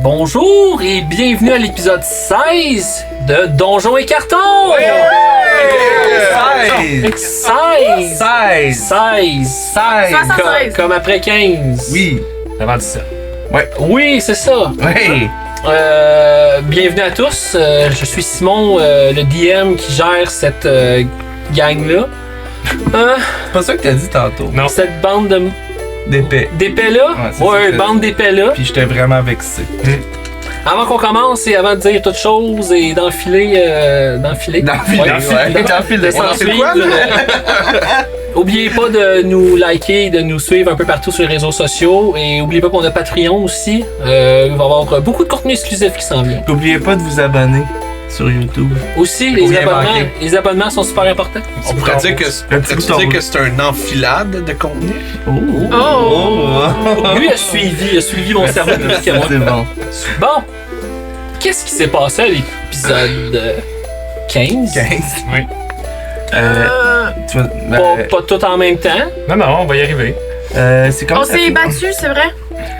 Bonjour et bienvenue à l'épisode 16 de Donjons et Cartons! Ouais! 16! 16! Comme après 15. Oui. Avant 17. Ouais. Oui, c'est ça. Ouais. Bienvenue à tous. Je suis Simon, le DM qui gère cette gang-là. C'est pas ça que t'as dit tantôt. Non. Cette bande D'épais. d'épais-là. Ouais, c'est ça Ouais, que- bande d'épais-là. Puis j'étais vraiment vexé. Avant qu'on commence et avant de dire toutes choses et d'enfiler. D'enfiler, Ouais, ouais. D'enfiler. de s'en C'est suivre, quoi, là? Oubliez pas de nous liker et de nous suivre un peu partout sur les réseaux sociaux. Et oubliez pas qu'on a Patreon aussi. Il va y avoir beaucoup de contenu exclusif qui s'en vient. N'oubliez pas de vous abonner sur YouTube. Aussi, Pour rien manquer. les abonnements sont super importants. On pourrait dire que, Un petit bouton dire rouge. que c'est un enfilade de contenu. Lui a suivi mon cerveau plus que moi. C'est bon. Bon, qu'est-ce qui s'est passé à l'épisode 15? 15. Oui. Tu vas- Pas tout en même temps. Non, on va y arriver. c'est comme On ça s'est fait- battu, c'est vrai?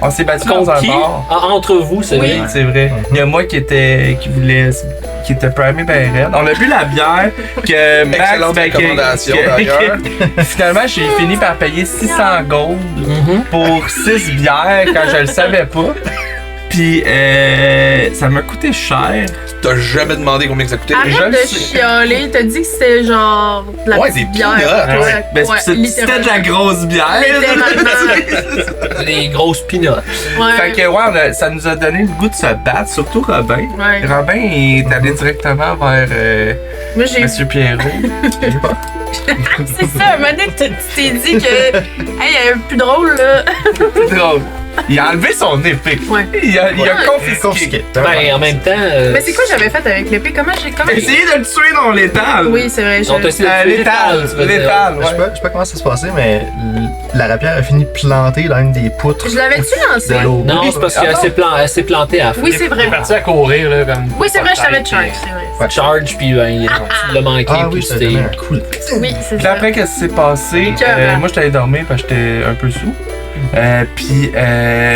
On s'est battu dans Contre un qui? bar. Ah, entre vous, c'est Oui, vrai. c'est vrai. Il y a moi qui était primé ben raide. On a bu la bière que Max Excellente recommandation, d'ailleurs. Finalement, j'ai fini par payer 600 gold Mhm. pour 6 bières quand je le savais pas. Puis ça m'a coûté cher. T'as jamais demandé combien que ça coûtait. Je Arrête le de sais. chialer, t'as dit que c'était genre de la Ouais, petite des bière. peanuts. Ouais, Ben, ouais, c'était de la grosse bière. Littéralement. Les grosses pinottes. Fait que ouais, ça nous a donné le goût de se battre, surtout Robin. Ouais. Robin est allé directement vers Moi, j'ai. Monsieur Pierrot. C'est ça, un moment donné, tu t'es dit que. Hey, il y a un plus drôle, là. C'est drôle. Il a enlevé son épée. Ouais. Il a Ouais. confisqué. Ben, en même temps. Mais c'est quoi j'avais fait avec l'épée? Comment j'ai. Essayez de le tuer dans l'étal. Oui, c'est vrai. On t'a essayé de tuer L'étal. tu veux dire. L'étal, Je sais ouais. pas comment ça se passait, mais la rapière a fini plantée dans une des poutres Je l'avais-tu lancé? de l'eau. Non, c'est parce qu'elle s'est plantée à la fin. Oui, c'est vrai. On est parti à courir, là, comme. Oui, c'est vrai, je savais de charge. charge, c'est vrai. Charge, puis ben, tu l'as manqué, Ah puis oui, ça c'était. donnait un coup. Oui, c'est Puis ça. après, qu'est-ce qui s'est passé? Écœurant. Moi, j'étais allé dormir parce que j'étais un peu sous. Puis,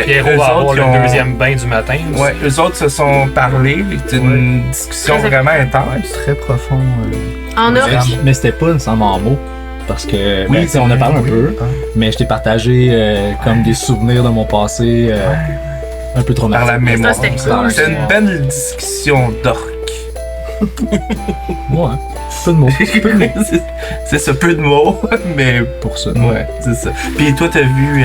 Pierrot eux va avoir autres, le ils ont- deuxième bain du matin. aussi. Ouais, eux autres se sont parlé. C'était une discussion Très vraiment intense. Très profond. En or. Mais c'était pas nécessairement en mots. Parce que, Oui, ben, tu sais, on a parlé un peu, Ah. mais je t'ai partagé comme des souvenirs de mon passé un peu Par la traumatiques. mémoire. c'était cool. C'était une belle discussion d'orque. Ouais, peu de mots. C'est ce peu de mots, mais Pour ça. ouais, c'est ça. Puis toi, t'as vu,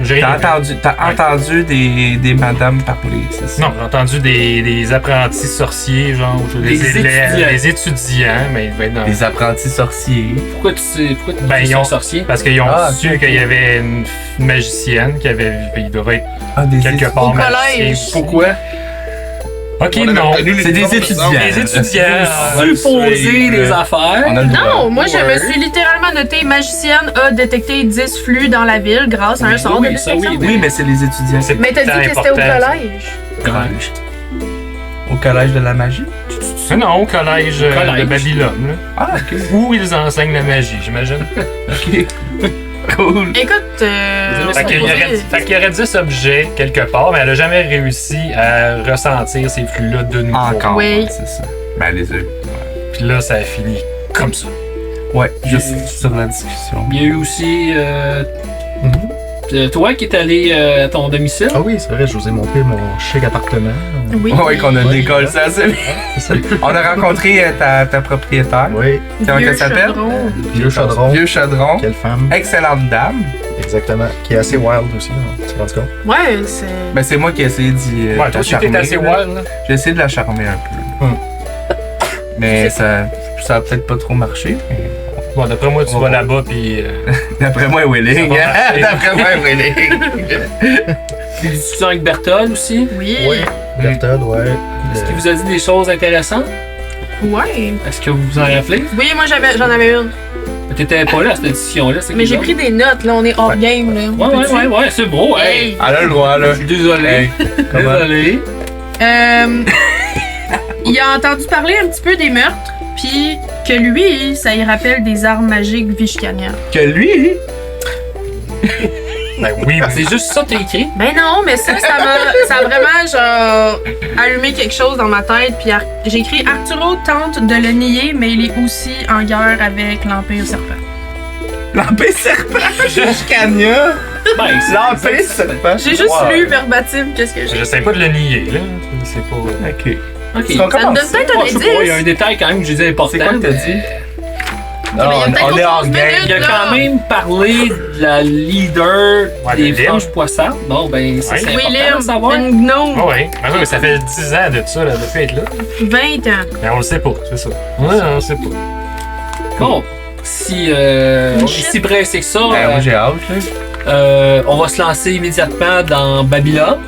J'ai t'as rien vu. entendu des madames parler, c'est ça? Non, j'ai entendu des apprentis sorciers, genre, Des étudiants. les étudiants, mais ils devaient être dans. Des apprentis sorciers. Pourquoi tu sais. Pourquoi tu Ben, dis ils ça, ont- sorcier? Parce qu'ils ont Ah, su ok, ok. qu'il y avait une magicienne qui avait. Il devait être Ah, des quelque part Au magicien. collège. Pourquoi? Ok, On avait non. reconnu C'est des l'uniforme, étudiants. par exemple. Les étudiants. Supposer des affaires. On a le droit. Non, moi je Ouais. me suis littéralement noté magicienne a détecté 10 flux dans la ville grâce à un sort de oui, ça, détection. oui, Oui, mais c'est les étudiants. C'est Mais t'as dit que c'était au important. collège. Au collège de la magie. Ah non, au collège, Collège. de Babylone, là. Ah, ok. Où ils enseignent la magie, j'imagine. Ok. Cool. Écoute, Fait qu'il y aurait 10 objets quelque part, mais elle a jamais réussi à ressentir ces flux-là de nouveau. Encore. Oui. Ouais, c'est ça. Ben, les œufs. Puis là, ça a fini comme ça. Ouais, juste sur la discussion. Il y a eu aussi. Toi qui es allé à ton domicile. Ah oui, c'est vrai, je vous ai montré mon chic appartement. oui. Ouais, qu'on a décollé ça, c'est bien. C'est ça. On a rencontré ta propriétaire. Oui, Comment Vieux elle s'appelle? chaudron. vieux chaudron. Vieux chaudron. Quelle femme. Excellente dame. Exactement. Qui est assez wild aussi, hein, tu te rends compte? Ouais, c'est. Ben, c'est moi qui ai essayé d'y Ouais, de toi, la tu charmer. étais assez là. wild, là. J'ai essayé de la charmer un peu. Mais ça a peut-être pas trop marché. mais Bon, d'après moi, tu On vas va là-bas, puis. D'après moi, Willing. Ça va marcher. D'après moi, Willing. Des discussions avec Berthold aussi. Oui. Berthold, ouais. Est-ce qu'il vous a dit des choses intéressantes? Ouais. Est-ce que vous vous en rappelez? Oui, moi j'en avais une. T'étais pas là à cette édition-là, c'est Mais j'ai pris des notes, là, on est hors Ouais. game, là. Ouais, c'est beau, hey! Hey. Elle a le droit, là. Je suis désolé. Hey, comment? Désolé. Il a entendu parler un petit peu des meurtres, puis que lui, ça y rappelle des armes magiques Vishkania. Que lui, Ben oui, oui. C'est juste ça que t'as écrit. Ben non, mais ça a vraiment genre allumé quelque chose dans ma tête. Puis j'ai écrit Arturo tente de le nier, mais il est aussi en guerre avec l'Empire Serpent. L'Empire Serpent! Jusqu'Ania! Ben, L'Empire Serpent! J'ai juste lu verbatim qu'est-ce que j'ai. J'essaie pas de le nier, là. C'est pas. Ok. ok. Est-ce qu'on Ça me commence? donne peut-être un Je sais pas, il y a un indice. détail quand même que j'ai dit important. C'est quoi que t'as dit? Non, mais il y a peut-être on est autre en chose gang. minute. Il a Là. quand même parlé de la leader Ouais, des de Lim. franges poissardes. Bon, ben, c'est Ouais. c'est Oui, important de savoir. Lim, une gnome, Ah ouais. Ben oui, ça fait 10 ans de ça, là, depuis être là. 20 ans. Mais on le sait pas, c'est ça. Ouais, on le sait pas. Bon, si on est si pressé que ça, Ben, moi, j'ai hâte, là. on va se lancer immédiatement dans Babylone,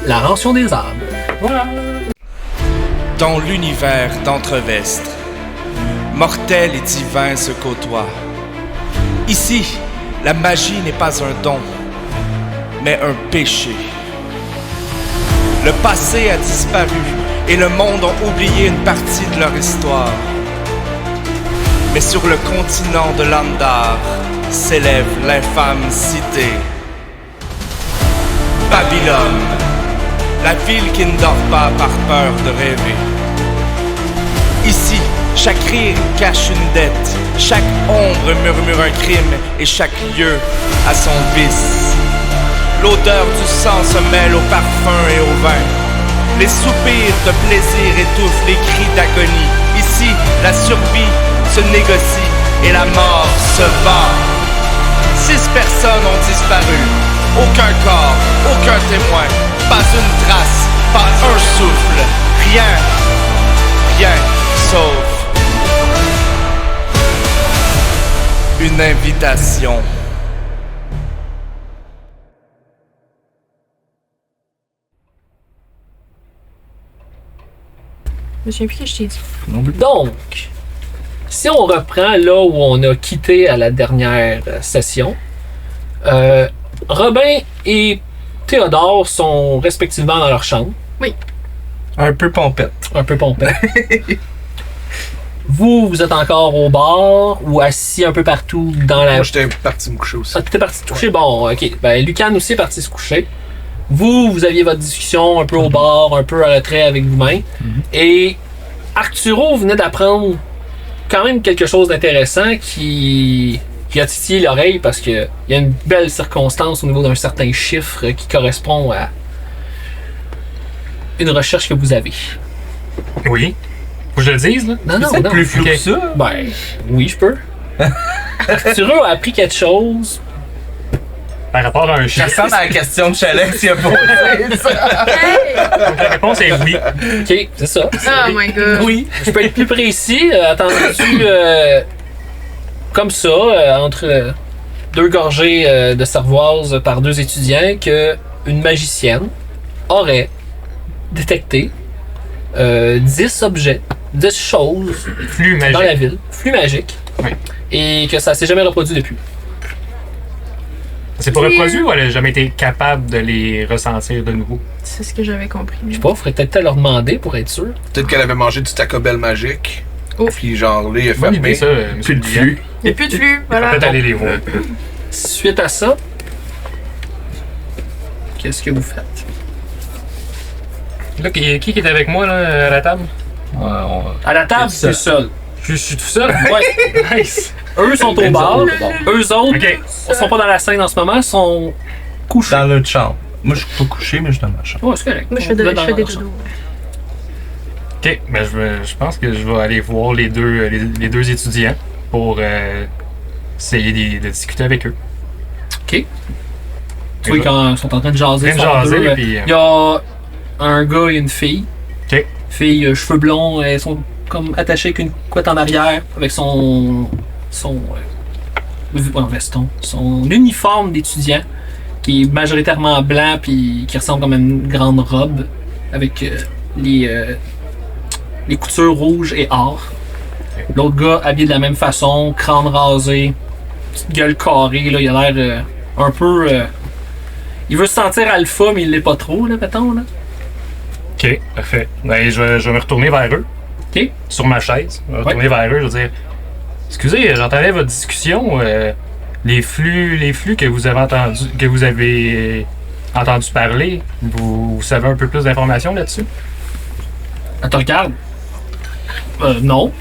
la rançon des âmes. Voilà. Dans l'univers d'Entrevestre, mortels et divins se côtoient. Ici, la magie n'est pas un don, mais un péché. Le passé a disparu et le monde a oublié une partie de leur histoire. Mais sur le continent de Landar s'élève l'infâme cité. Babylone, la ville qui ne dort pas par peur de rêver. Ici, chaque rire cache une dette, chaque ombre murmure un crime et chaque lieu a son vice. L'odeur du sang se mêle au parfum et au vin. Les soupirs de plaisir étouffent les cris d'agonie. Ici, la survie se négocie et la mort se vend. 6 personnes ont disparu. Aucun corps, aucun témoin, pas une trace, pas un souffle. Rien sauf une invitation. Je me souviens plus que je t'ai dit. Donc, si on reprend là où on a quitté à la dernière session, Robin et Théodore sont respectivement dans leur chambre, Un peu pompette. un peu pompés. Vous êtes encore au bar ou assis un peu partout dans la... Moi, j'étais parti me coucher aussi. Ah, t'étais parti se coucher? Bon, ok. Ben, Lucan aussi est parti se coucher. Vous aviez votre discussion un peu au bar, un peu à retrait avec vous-même. Et Arturo venait d'apprendre quand même quelque chose d'intéressant qui a titillé l'oreille parce qu'il y a une belle circonstance au niveau d'un certain chiffre qui correspond à une recherche que vous avez. Oui. Faut que je le dise, là? Non, non, C'est non. plus flou ok. que ça. Ben, oui, je peux. Arturo a appris quelque chose. Par rapport à un Ça chiffre. ressemble à la question de Chalet s'il a posé ça. Hey! La réponse est oui. Ok, c'est ça. Oh my god. Oui, je peux être plus précis. Attendu comme ça, entre 2 gorgées de cervoise par 2 étudiants, que une magicienne aurait détecté 10 objets, 10 choses Flux dans la magique. ville, flux magique, Oui. et que ça s'est jamais reproduit depuis. C'est pas reproduit ou elle a jamais été capable de les ressentir de nouveau? C'est ce que j'avais compris. Je sais pas, faudrait peut-être leur demander pour être sûr. Peut-être qu'elle avait mangé du Taco Bell magique. Oh. Puis genre, là, il a Bonne idée, fermé. ça, monsieur Plus de Julien. flux. Il n'y a plus de flux, voilà. Peut-être aller les voir. Suite à ça, qu'est-ce que vous faites? Là, qui est avec moi là, à la table? À la table, T'es tu es seul. Je suis tout seul? Ouais. Nice! Eux sont au bar. Eux autres, Ok. ils sont pas dans la scène en ce moment, ils sont couchés. Dans l'autre chambre. Moi, je suis pas couché, mais je suis dans ma chambre. Ouais, c'est correct. Moi, je fais, On te met dans des la dodos. Ok, ben je pense que je vais aller voir les deux étudiants pour essayer de discuter avec eux. Ok. Tu vois quand ils sont en train de jaser, En ils train de sont jaser, deux, puis, il y a un gars et une fille. Ok. Fille, cheveux blonds, elles sont comme attachées avec une couette en arrière, avec son veston, son uniforme d'étudiant, qui est majoritairement blanc puis qui ressemble comme à une grande robe avec les coutures rouges et or. L'autre gars habillé de la même façon, crâne rasé, petite gueule carrée, là, il a l'air un peu. Il veut se sentir alpha, mais il l'est pas trop, là, mettons. Là. Ok, parfait. Ben, je vais me retourner vers eux. Ok. Sur ma chaise. Je vais me retourner vers eux, je vais dire excusez, j'entendais votre discussion. les flux que vous avez entendu parler, vous savez un peu plus d'informations là-dessus? Elle te regarde. Non.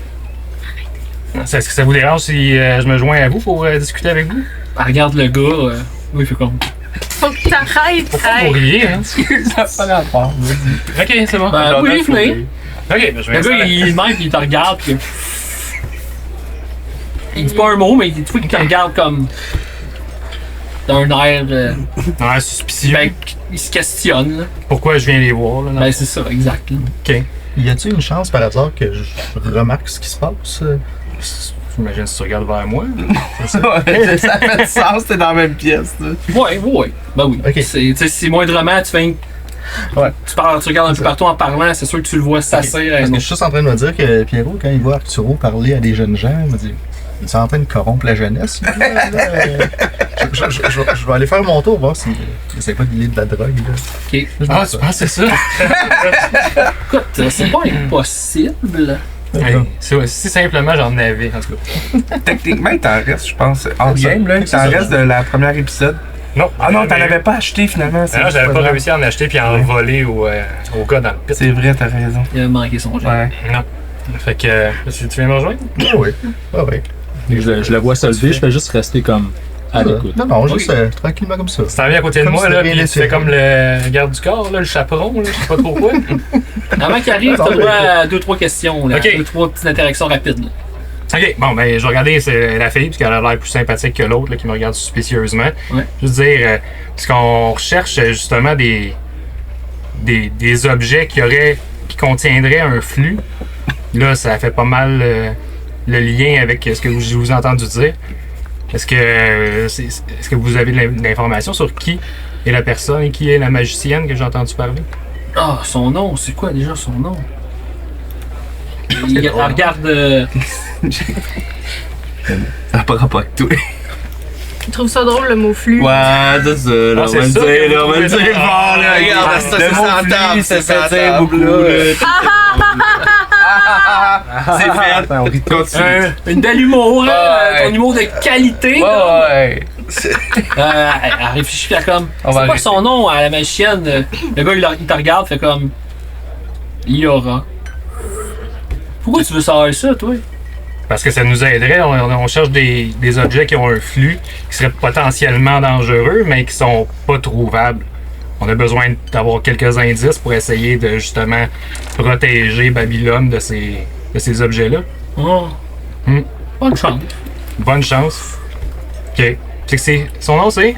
Est-ce que ça vous dérange si je me joins à vous pour discuter avec vous? Elle regarde le gars. Oui, il fait comme. Faut que t'arrêtes. Pourquoi Hey. vous riez, hein? Ça n'a pas rapport. Ok, c'est bon. Oui, venez. Ok, ben, je vais Le gars, il même, il te regarde. Puis... Il dit pas un mot, mais tu vois qu'il te regarde comme. D'un air. Ouais, suspicieux. Ben, il se questionne, là. Pourquoi je viens les voir, là? Ben, c'est ça, exact. Là. Ok. Y a-t-il une chance par hasard que je remarque ce qui se passe? J'imagine si tu regardes vers moi. Ouais, ça fait du sens, t'es dans la même pièce. Là. Ouais. Ben oui. Ok. C'est moindrement, tu fais. Ouais. Tu regardes un peu partout en parlant, c'est sûr que tu le vois s'asseoir. Parce que je suis juste en train de me dire que Pierrot, quand il voit Arturo parler à des jeunes gens, il me dit il est en train de corrompre la jeunesse. Je vais aller faire mon tour, voir s'il essaie pas de lier de la drogue. Là. Ok. Ah, tu penses que c'est ça? Écoute, c'est pas impossible. Hey, si simplement j'en avais, en tout cas. Techniquement, il t'en reste, je pense, hors game, là. Il C'est t'en ça. reste de la première épisode. Non. Ah non, t'en avais pas acheté finalement. c'est Non, juste j'avais pas grave. réussi à en acheter puis à en voler au gars dans le pit. C'est vrai, t'as raison. Il a manqué son jeu. Ouais. Non. Fait que, tu viens me rejoindre? Ah oui. Ah oui. Je le vois se lever, je fais juste rester comme à l'écoute. Non, juste tranquillement comme ça. Tu t'en viens à côté de Comme moi, si là, de rien puis tu n'était. fais comme le garde du corps, là, le chaperon, là, je sais pas trop quoi. Avant qu'il arrive, t'as le droit à 2-3 questions, là. Ok. 2-3 petites interactions rapides. Là. Ok, bon, ben, je vais regarder la fille, parce qu'elle a l'air plus sympathique que l'autre, là, qui me regarde suspicieusement. Ouais. Je veux dire, parce qu'on recherche justement des objets qui contiendraient un flux. Là, ça fait pas mal le lien avec ce que je vous ai entendu dire. Est-ce que vous avez de l'information sur qui est la personne et qui est la magicienne que j'ai entendu parler? Ah, son nom, c'est quoi déjà son nom? Elle regarde. Ça n'a pas rapport avec tout. Je trouve ça drôle le mot flux. Ouais, c'est ça, là, Ah, on c'est va le ça dire, que là, on va le vous dire trouvez fort, là. regarde, ça, Le c'est mot sans flux, table, ça c'est fait sans dire table, beaucoup, là. là. C'est fait. Continue. Une belle humour, hein? Ouais. Ton humour de qualité. Ouais. Elle réfléchit, puis elle comme. On C'est va quoi arrêter. son nom à la magicienne? Le gars, il te regarde, fait comme. Liora. Pourquoi tu veux savoir ça, toi? Parce que ça nous aiderait. On cherche des objets qui ont un flux, qui seraient potentiellement dangereux, mais qui sont pas trouvables. On a besoin d'avoir quelques indices pour essayer de justement protéger Babylone de ces objets-là. Oh. Hmm. Bonne chance. Bonne chance. Ok. Son nom c'est?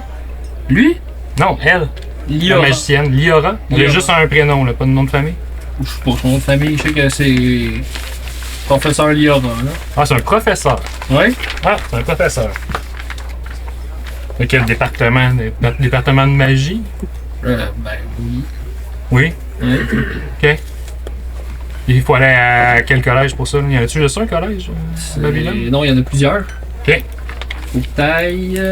Lui? Non, elle. La Liora. magicienne. Liora. Elle a Liora. juste un prénom, là, pas de nom de famille. Je sais pas son nom de famille, je sais que c'est. Professeur Liora, là. Ah, c'est un professeur. Ouais? Ah, c'est un professeur. De quel département? Notre département de magie? Ben oui. Oui. Ouais. Ok. Il faut aller à quel collège pour ça? Y en a-tu juste un collège? C'est- Babylone? Non, il y en a plusieurs. Ok. Faut que t'ailles.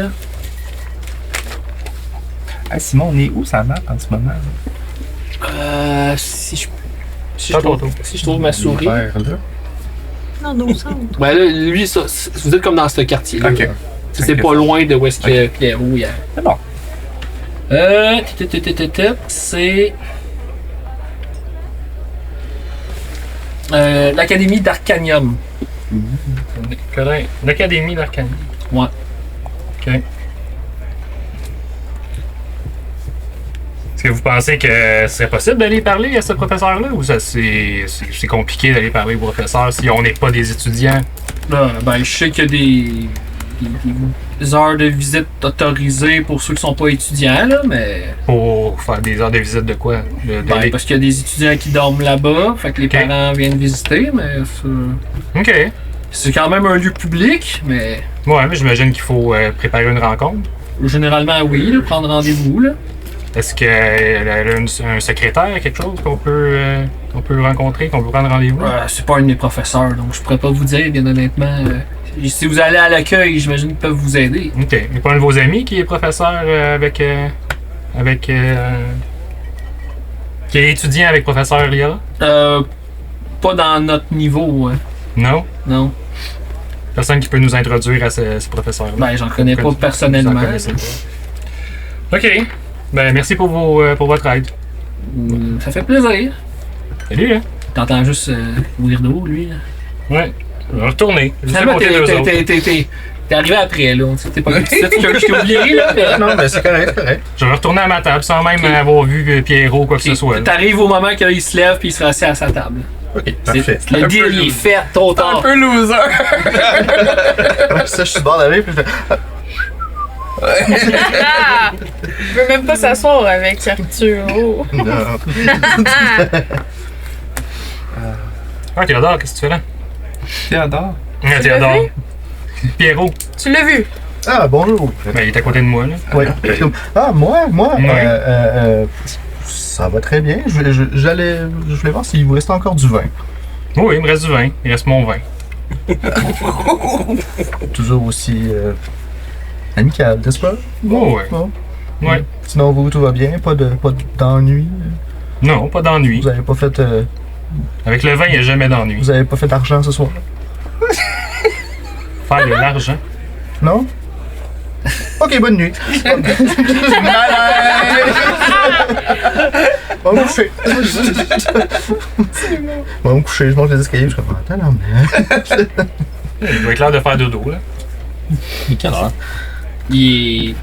Ah, Simon, on est où ça map en ce moment? Si je. Si Pas je, trouve, trop tôt. si je trouve ma souris. Vers là. Non, nos centres. Ben là, lui, ça, vous êtes comme dans ce quartier-là. Ok. C'est pas loin de où est-ce que Pierrot y a. C'est bon. C'est. L'Académie d'Arcanium. L'Académie d'Arcanie. Ouais. Ok. Est-ce que vous pensez que ce serait possible d'aller parler à ce professeur-là ou ça c'est compliqué d'aller parler au professeur si on n'est pas des étudiants? Ben, je sais qu'il y a des heures de visite autorisées pour ceux qui sont pas étudiants, là, mais. Pour faire des heures de visite de quoi? Ben, parce qu'il y a des étudiants qui dorment là-bas, fait que les Ok. parents viennent visiter, mais Ok. c'est quand même un lieu public, mais Ouais, mais j'imagine qu'il faut préparer une rencontre. généralement, oui, là, prendre rendez-vous, là. Est-ce qu'elle a un secrétaire, quelque chose qu'on peut rencontrer, qu'on peut prendre rendez-vous? C'est pas un de mes professeurs, donc je pourrais pas vous dire, bien honnêtement. Si vous allez à l'accueil, j'imagine qu'ils peuvent vous aider. Ok. Il n'y a pas un de vos amis qui est professeur qui est étudiant avec professeur Liora? Pas dans notre niveau, hein. Non? Non. Personne qui peut nous introduire à ce professeur-là. Ben, j'en connais pas Vous en personnellement. connaissez pas. Ok. Ben, merci pour votre aide. Ça fait plaisir. Salut, hein? T'entends juste Weirdo, lui. Là. Ouais. Je vais retourner. Juste à Finalement, côté d'eux autres. t'es arrivé après, là. T'es pas je t'ai oublié, là. Mais... Non, mais c'est correct, c'est correct. Je vais retourner à ma table sans même avoir vu Pierrot ou quoi que ce soit. là. T'arrives au moment qu'il se lève puis il se rassit à sa table. Ok, parfait. Le deal, il est fait trop tard. Un peu loser. Ça, je suis bord d'arriver, puis je fais. Ah! Je veux même pas s'asseoir avec Arturo. Non. Ah, Théodore, qu'est-ce que tu fais là? Théodore. Ah, l'as Théodore. vu? Pierrot. Tu l'as vu? Ah, bonjour. Ben, il est à côté de moi, là. Oui. Ah, moi? Ouais. Ça va très bien. Je voulais voir s'il vous restait encore du vin. Oui, il me reste du vin. Il reste mon vin. Toujours aussi amical, n'est-ce pas? Oh, ouais. Bon. Ouais. Sinon, vous, tout va bien? Pas d'ennui? Non, pas d'ennui. Vous avez pas fait... Avec le vin, il n'y a jamais d'ennui. vous avez pas fait d'argent ce soir? Faire de l'argent. Non? Ok, bonne nuit. On va me coucher. On va me coucher, je mange les escaliers, je suis comme, attends, non, mais... Il doit être l'heure de faire dodo, là. Mais quelle heure? Il est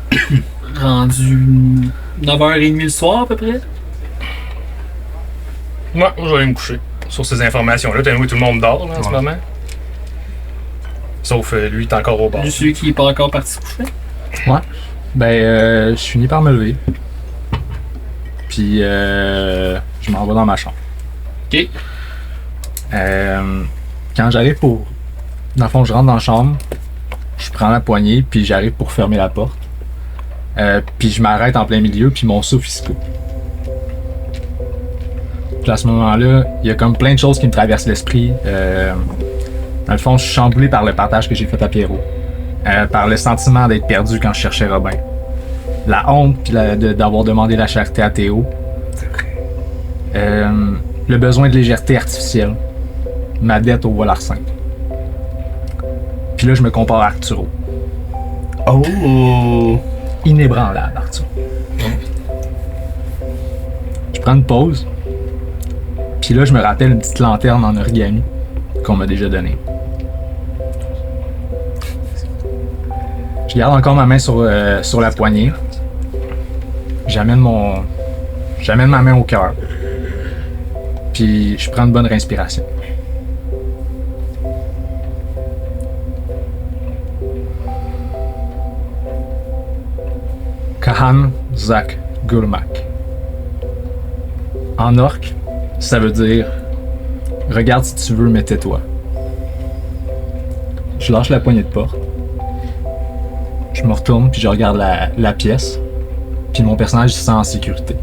rendu 9h30 le soir, à peu près. Moi, je vais aller me coucher. Sur ces informations-là, tout le monde dort, là, en ce moment. Sauf lui, il est encore au bar. Juste celui qui est pas encore parti se coucher. Ouais. Ben, je finis par me lever. Puis, je m'en vais dans ma chambre. Ok. Quand j'arrive pour... Dans le fond, je rentre dans la chambre, je prends la poignée, puis j'arrive pour fermer la porte. Puis je m'arrête en plein milieu, puis mon souffle il se coupe. Puis à ce moment-là, il y a comme plein de choses qui me traversent l'esprit. Dans le fond, je suis chamboulé par le partage que j'ai fait à Pierrot. Par le sentiment d'être perdu quand je cherchais Robin. La honte puis d'avoir demandé la charité à Théo. Le besoin de légèreté artificielle. Ma dette au Volar 5. Puis là, je me compare à Arturo. Oh! Inébranlable, Arturo. Je prends une pause. Puis là, je me rappelle une petite lanterne en origami qu'on m'a déjà donnée. Je garde encore ma main sur la poignée. J'amène ma main au cœur. Puis je prends une bonne respiration. Kahan Zak Gulmak. En orque, ça veut dire regarde si tu veux, mais tais-toi. Je lâche la poignée de porte. Je me retourne puis je regarde la pièce. Puis mon personnage se sent en sécurité.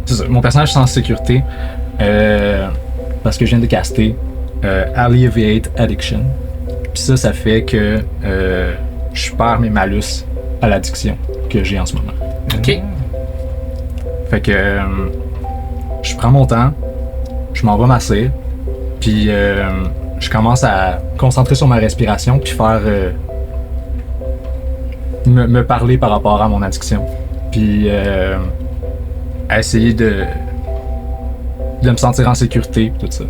C'est ça, mon personnage se sent en sécurité parce que je viens de caster Alleviate Addiction. Puis ça fait que je perds mes malus à l'addiction que j'ai en ce moment. Ok. Fait que je prends mon temps, je m'en vais masser, puis je commence à concentrer sur ma respiration puis faire me parler par rapport à mon addiction. Puis à essayer de me sentir en sécurité tout ça.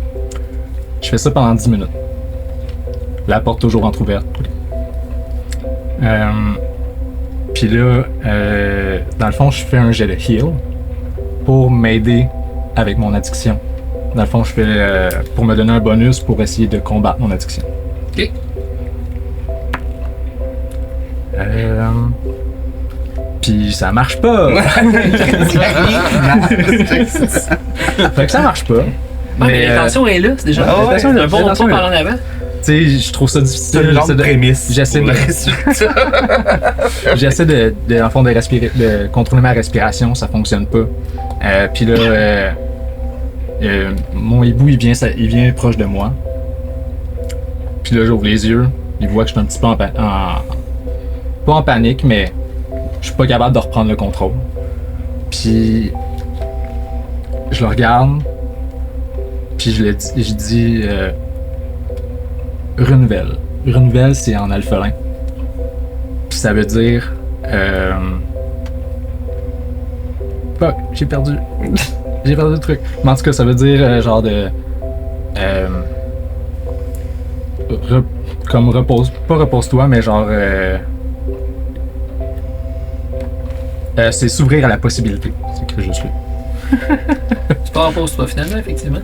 Je fais ça pendant 10 minutes. La porte toujours entrouverte. Puis là, dans le fond, je fais un jet de heal pour m'aider avec mon addiction. Dans le fond, je fais pour me donner un bonus pour essayer de combattre mon addiction. Ok. Puis ça marche pas. Fait que ça marche pas. Mais l'intention est là, c'est déjà ouais, c'est un bon l'intention pas est par en avant. Tu sais, je trouve ça difficile. C'est une longue prémisse. J'essaie pour de- le résultat. J'essaie en fond, de contrôler ma respiration, ça fonctionne pas. Puis là, mon hibou, il vient proche de moi. Puis là, j'ouvre les yeux, il voit que je suis un petit peu pas en panique, mais je suis pas capable de reprendre le contrôle. Puis je le regarde, puis je dis Runevel. Runevel, c'est en alphelin. Puis ça veut dire. Fuck, j'ai perdu. J'ai perdu le truc. Mais en tout cas, ça veut dire genre de. Comme repose. Pas repose-toi, mais genre. C'est s'ouvrir à la possibilité. C'est que je suis. Tu pars pour toi finalement, effectivement.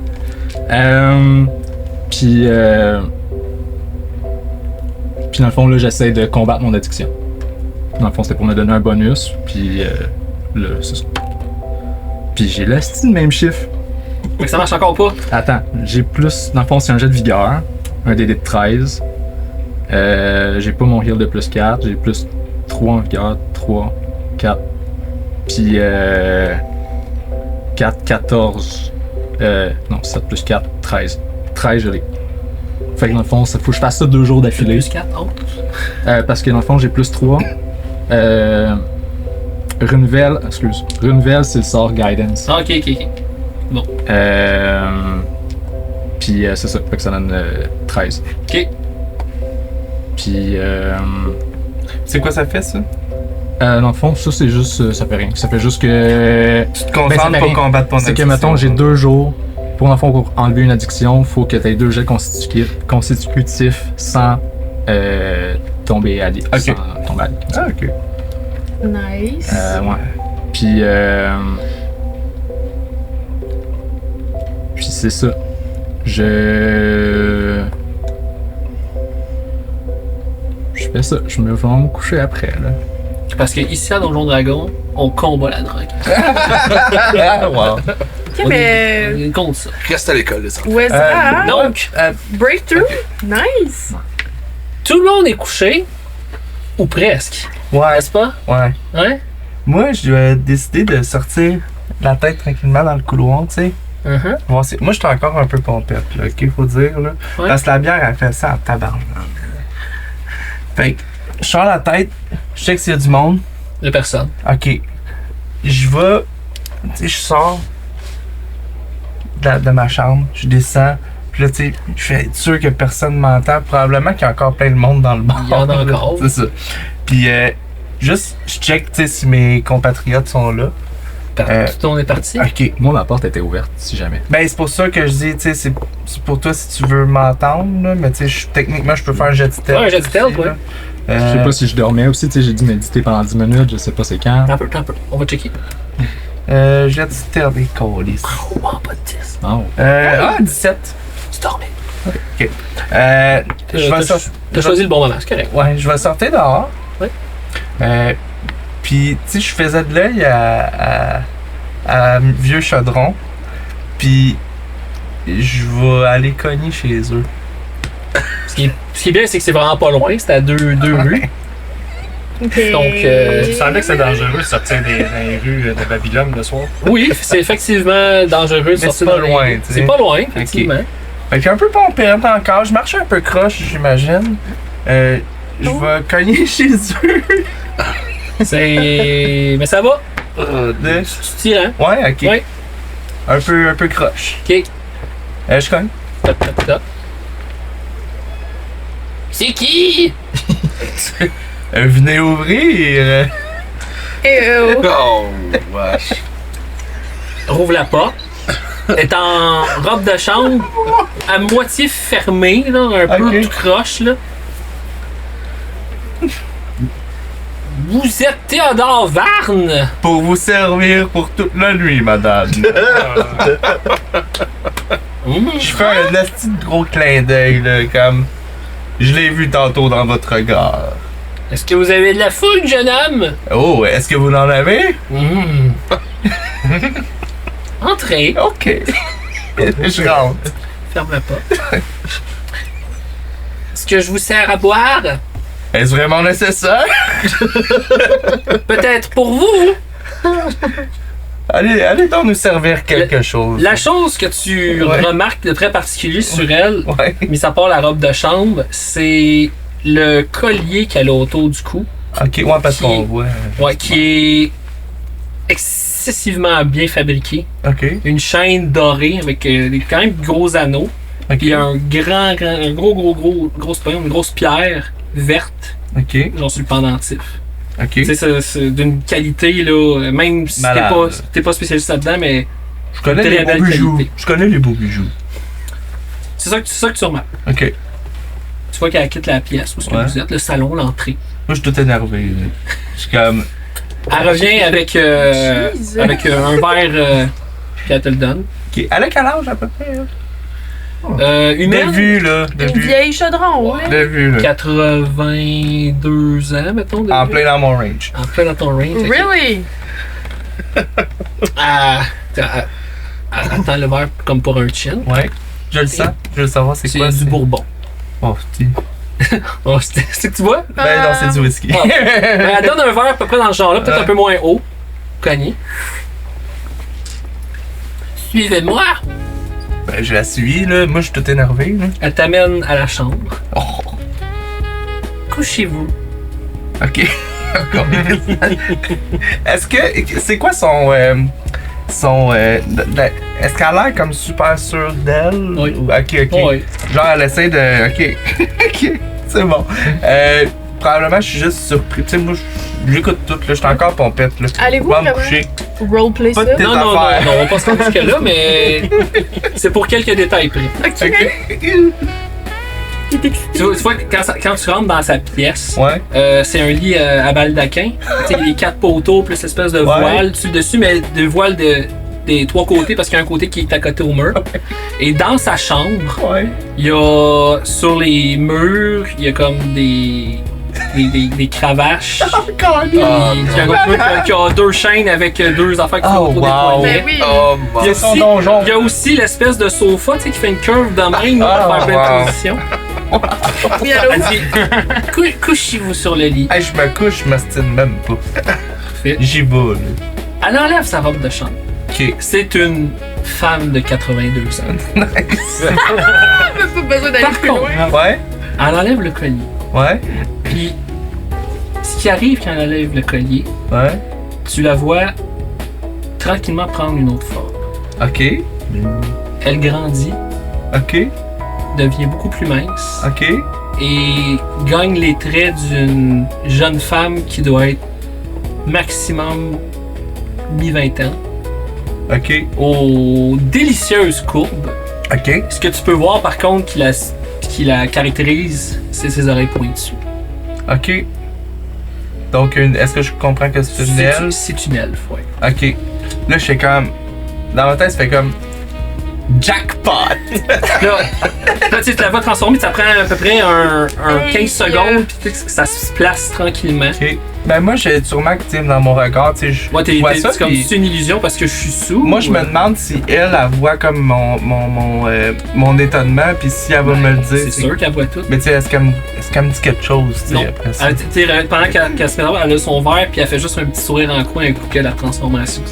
Puis dans le fond, là, j'essaie de combattre mon addiction. Dans le fond, c'était pour me donner un bonus, puis là, c'est ça. Puis j'ai le style même chiffre. Mais ça marche encore pas. Attends, j'ai plus. Dans le fond, c'est un jet de vigueur, un DD de 13. J'ai pas mon heal de plus 4, j'ai plus 3 en vigueur, 3, 4. Puis 4, 14. Non, 7 plus 4, 13. 13, je l'ai. Fait que dans le fond, il faut que je fasse ça 2 jours d'affilée. Plus 4, oh. Parce que dans le fond, j'ai plus 3. Runevel, c'est le sort Guidance. Ah, ok. Bon. Puis c'est ça, fait que ça donne 13. Ok. Puis C'est quoi ça fait, ça? dans le fond, ça c'est juste, ça fait rien. Ça fait juste que. Tu te concentres ça fait pour rien. combattre ton C'est que, addiction. mettons, j'ai 2 jours. Pour, dans le fond, pour enlever une addiction, faut que tu aies 2 jets constitutifs sans tomber à l'addiction. Ok. Sans tomber à l'addiction. Ah, ok. Nice. Ouais. Puis c'est ça. Je fais ça. Je me vais me coucher après, là. Parce que ici à Donjon Dragon, on combat la drogue. Wow. Ok, mais. On compte ça. Reste à l'école, les enfants. Où est ça? Donc, Breakthrough? Nice. tout le monde est couché. Ou presque. Ouais, N'est-ce pas? ouais. Ouais? Moi, j'ai décidé de sortir la tête tranquillement dans le couloir, tu sais. Uh-huh. Voir si- Moi, j'étais encore un peu pompette, là, ok, faut dire, là. Ouais. Parce que la bière, elle fait ça en tabarnak. Fait que, je sors la tête, je sais que s'il y a du monde, De personne. ok. Je vais, tu sais, je sors de ma chambre, je descends, puis là, tu sais, je fais être sûr que personne m'entend. Probablement qu'il y a encore plein de monde dans le bar. Il y en a là. encore. C'est ça. Puis, juste, je check, tu sais, si mes compatriotes sont là. Tout le monde est parti. Ok. Moi, ma porte était ouverte, si jamais. Ben, c'est pour ça que je dis, tu sais, c'est pour toi si tu veux m'entendre, là, mais tu sais, techniquement, je peux faire un jet de stealth. Ouais, un jet de stealth, aussi, ouais. là. Je sais pas si je dormais aussi, tu sais, j'ai dû méditer pendant 10 minutes, je sais pas c'est quand. Un peu. On va checker. Jet de stealth des colis. Oh, pas de 10. Oh. 17. Tu dormais. Je vais T'as sortir. t'as choisi le bon moment, c'est correct. Ouais, je vais sortir dehors. Ouais. Puis, tu sais, je faisais de l'œil à Vieux Chaudron. Puis, je vais aller cogner chez eux. Ce qui est bien, c'est que c'est vraiment pas loin. C'est à deux rues. Ok. Donc, Il semblait que c'était dangereux de sortir dans les rues de Babylone le soir. Oui, c'est effectivement dangereux de Mais sortir c'est pas dans les- loin, tu sais. C'est pas loin, effectivement. Fait que un peu pompette encore. Je marche un peu croche, j'imagine. Je vais cogner chez eux. C'est. Mais ça va. De- Tu tires, hein? Ouais, ok. Ouais. Un peu croche. Ok. Je cogne. Top. C'est qui? Venez ouvrir. Oh, wesh. Rouvre la porte. Est en robe de chambre, à moitié fermée, là, un peu Ok. tout croche, là. Vous êtes Théodore Varne! Pour vous servir pour toute la nuit, madame. Je fais un esti de gros clin d'œil, là, comme. Je l'ai vu tantôt dans votre regard. Est-ce que vous avez de la fougue, jeune homme? Oh, est-ce que vous en avez? Entrez. Ok. Je rentre. Ferme la porte. Est-ce que je vous sers à boire? Est-ce vraiment nécessaire? Peut-être pour vous. Allez donc nous servir quelque chose. La chose que tu Ouais. remarques de très particulier sur elle, Ouais. mis à part la robe de chambre, c'est le collier qu'elle a autour du cou. Ok, ouais, parce Qui- qu'on voit. Ouais, qui est excessivement bien fabriqué. Ok. Une chaîne dorée avec quand même gros anneaux. Ok. Puis un grosse poignée, une grosse pierre verte, Ok. genre sur le pendentif. Ok. Tu sais, c'est d'une qualité, là, même si Malade. t'es pas spécialiste là-dedans, mais Je connais très les beaux belle bijoux. qualité. Je connais les beaux bijoux. c'est ça que tu remarques. Ok. Tu vois qu'elle quitte la pièce où Ouais. vous êtes, le salon, l'entrée. Moi, je suis tout énervé. Là. Je suis comme. Elle revient avec, Jeez. avec un verre, puis elle te le donne. Ok. Elle a quel âge à peu près? Là? De Humaine, vue, là. De Une vue. vieille chaudron, ouais. De vue, là. 82 ans, mettons. de En vie. plein dans mon range. En plein dans ton range. ok. Really? Elle attend le verre comme pour un chin. Ouais. Je le sens. Je veux savoir c'est C'est quoi. du bourbon. Oh, petit. Oh, c'est que tu vois? Ben non, c'est du whisky. Ah. Ben, elle donne un verre à peu près dans ce genre-là, peut-être un peu moins haut. Cogné. Suivez-moi! Ben, je la suis, là. Moi, je suis tout énervé, là. Elle t'amène à la chambre. Oh. Couchez-vous. Ok. Est-ce que. C'est quoi son. Est-ce qu'elle a l'air comme super sûre d'elle? Oui. Ok, ok. Ouais. Genre, elle essaie de. Ok. Ok. C'est bon. Probablement, je suis juste surpris. Tu sais, moi, j'écoute tout, là. Je suis encore pompette, là. Allez-vous Je vais me vraiment coucher. roleplay ça? Pas de tes Non, non, non, affaires. non, on va pas se rendre jusque-là, mais c'est pour quelques détails près. Ok. Tu vois, quand tu rentres dans sa pièce, Ouais. c'est un lit à baldaquin. Tu sais, les 4 poteaux plus l'espèce de voile dessus, dessus, mais de voile des 3 côtés parce qu'il y a un côté qui est à côté au mur. Et dans sa chambre, Ouais. il y a sur les murs, il y a comme des cravaches. Puis il y a un autre mur qui a 2 chaînes avec 2 affaires qui sont Oh, autour wow. des poignets. Ben oui. Oh, Il y a C'est son aussi- donjon. il y a aussi l'espèce de sofa tu sais, qui fait une curve de même Ah, pour faire belle wow. position. Oui, allô? Elle dit couchez-vous sur le lit. Hey, je me couche, je m'astine même pas. Parfait. J'y vais, là. Elle enlève sa robe de chambre. Ok. C'est une femme de 82 ans. Nice. Pas besoin d'aller Par plus contre, loin. Ouais. elle enlève le collier. Ouais. Puis, ce qui arrive quand elle enlève le collier, Ouais. tu la vois tranquillement prendre une autre forme. Ok. Elle grandit, Ok. devient beaucoup plus mince Ok. et gagne les traits d'une jeune femme qui doit être maximum mi-vingtaine, Ok. aux délicieuses courbes. Ok. Ce que tu peux voir par contre qui la caractérise, c'est ses oreilles pointues. Ok. Donc, est-ce que je comprends que c'est une elfe? C'est une elfe, ouais. Ok. Là, je fais comme. Dans ma tête, ça fait comme. Jackpot! Là, tu la vois transformer, ça prend à peu près un Hey, 15 secondes, puis ça se place tranquillement. Ok. Ben, moi, j'ai sûrement que, tu sais, dans mon regard, tu sais, je Ouais, vois ça. c'est comme puis- si c'est une illusion parce que je suis sous. Moi, je me demande si elle voit comme mon étonnement, puis si elle va me le dire. C'est sûr qu'elle voit tout. Mais tu sais, est-ce qu'elle me dit quelque chose, tu Non. sais, après ça? Tu sais, pendant qu'elle se met là, elle a son verre, puis elle fait juste un petit sourire en coin un coup que la transformation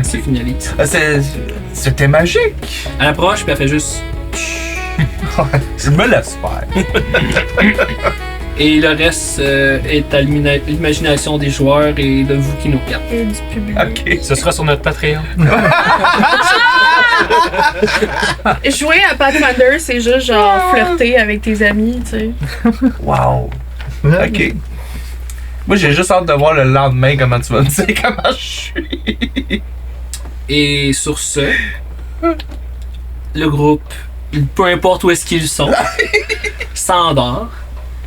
c'est finalise. Ah, c'était magique! Elle approche, puis elle fait juste. Je me laisse faire. Et le reste est à l'imagination des joueurs et de vous qui nous regardez. Et du public. Ok. Ce sera sur notre Patreon. Jouer à Pathfinder, c'est juste genre flirter avec tes amis, tu sais. Wow! Ok. Moi, j'ai juste hâte de voir le lendemain comment tu vas me dire comment je suis. Et sur ce, le groupe, peu importe où est-ce qu'ils sont, s'endort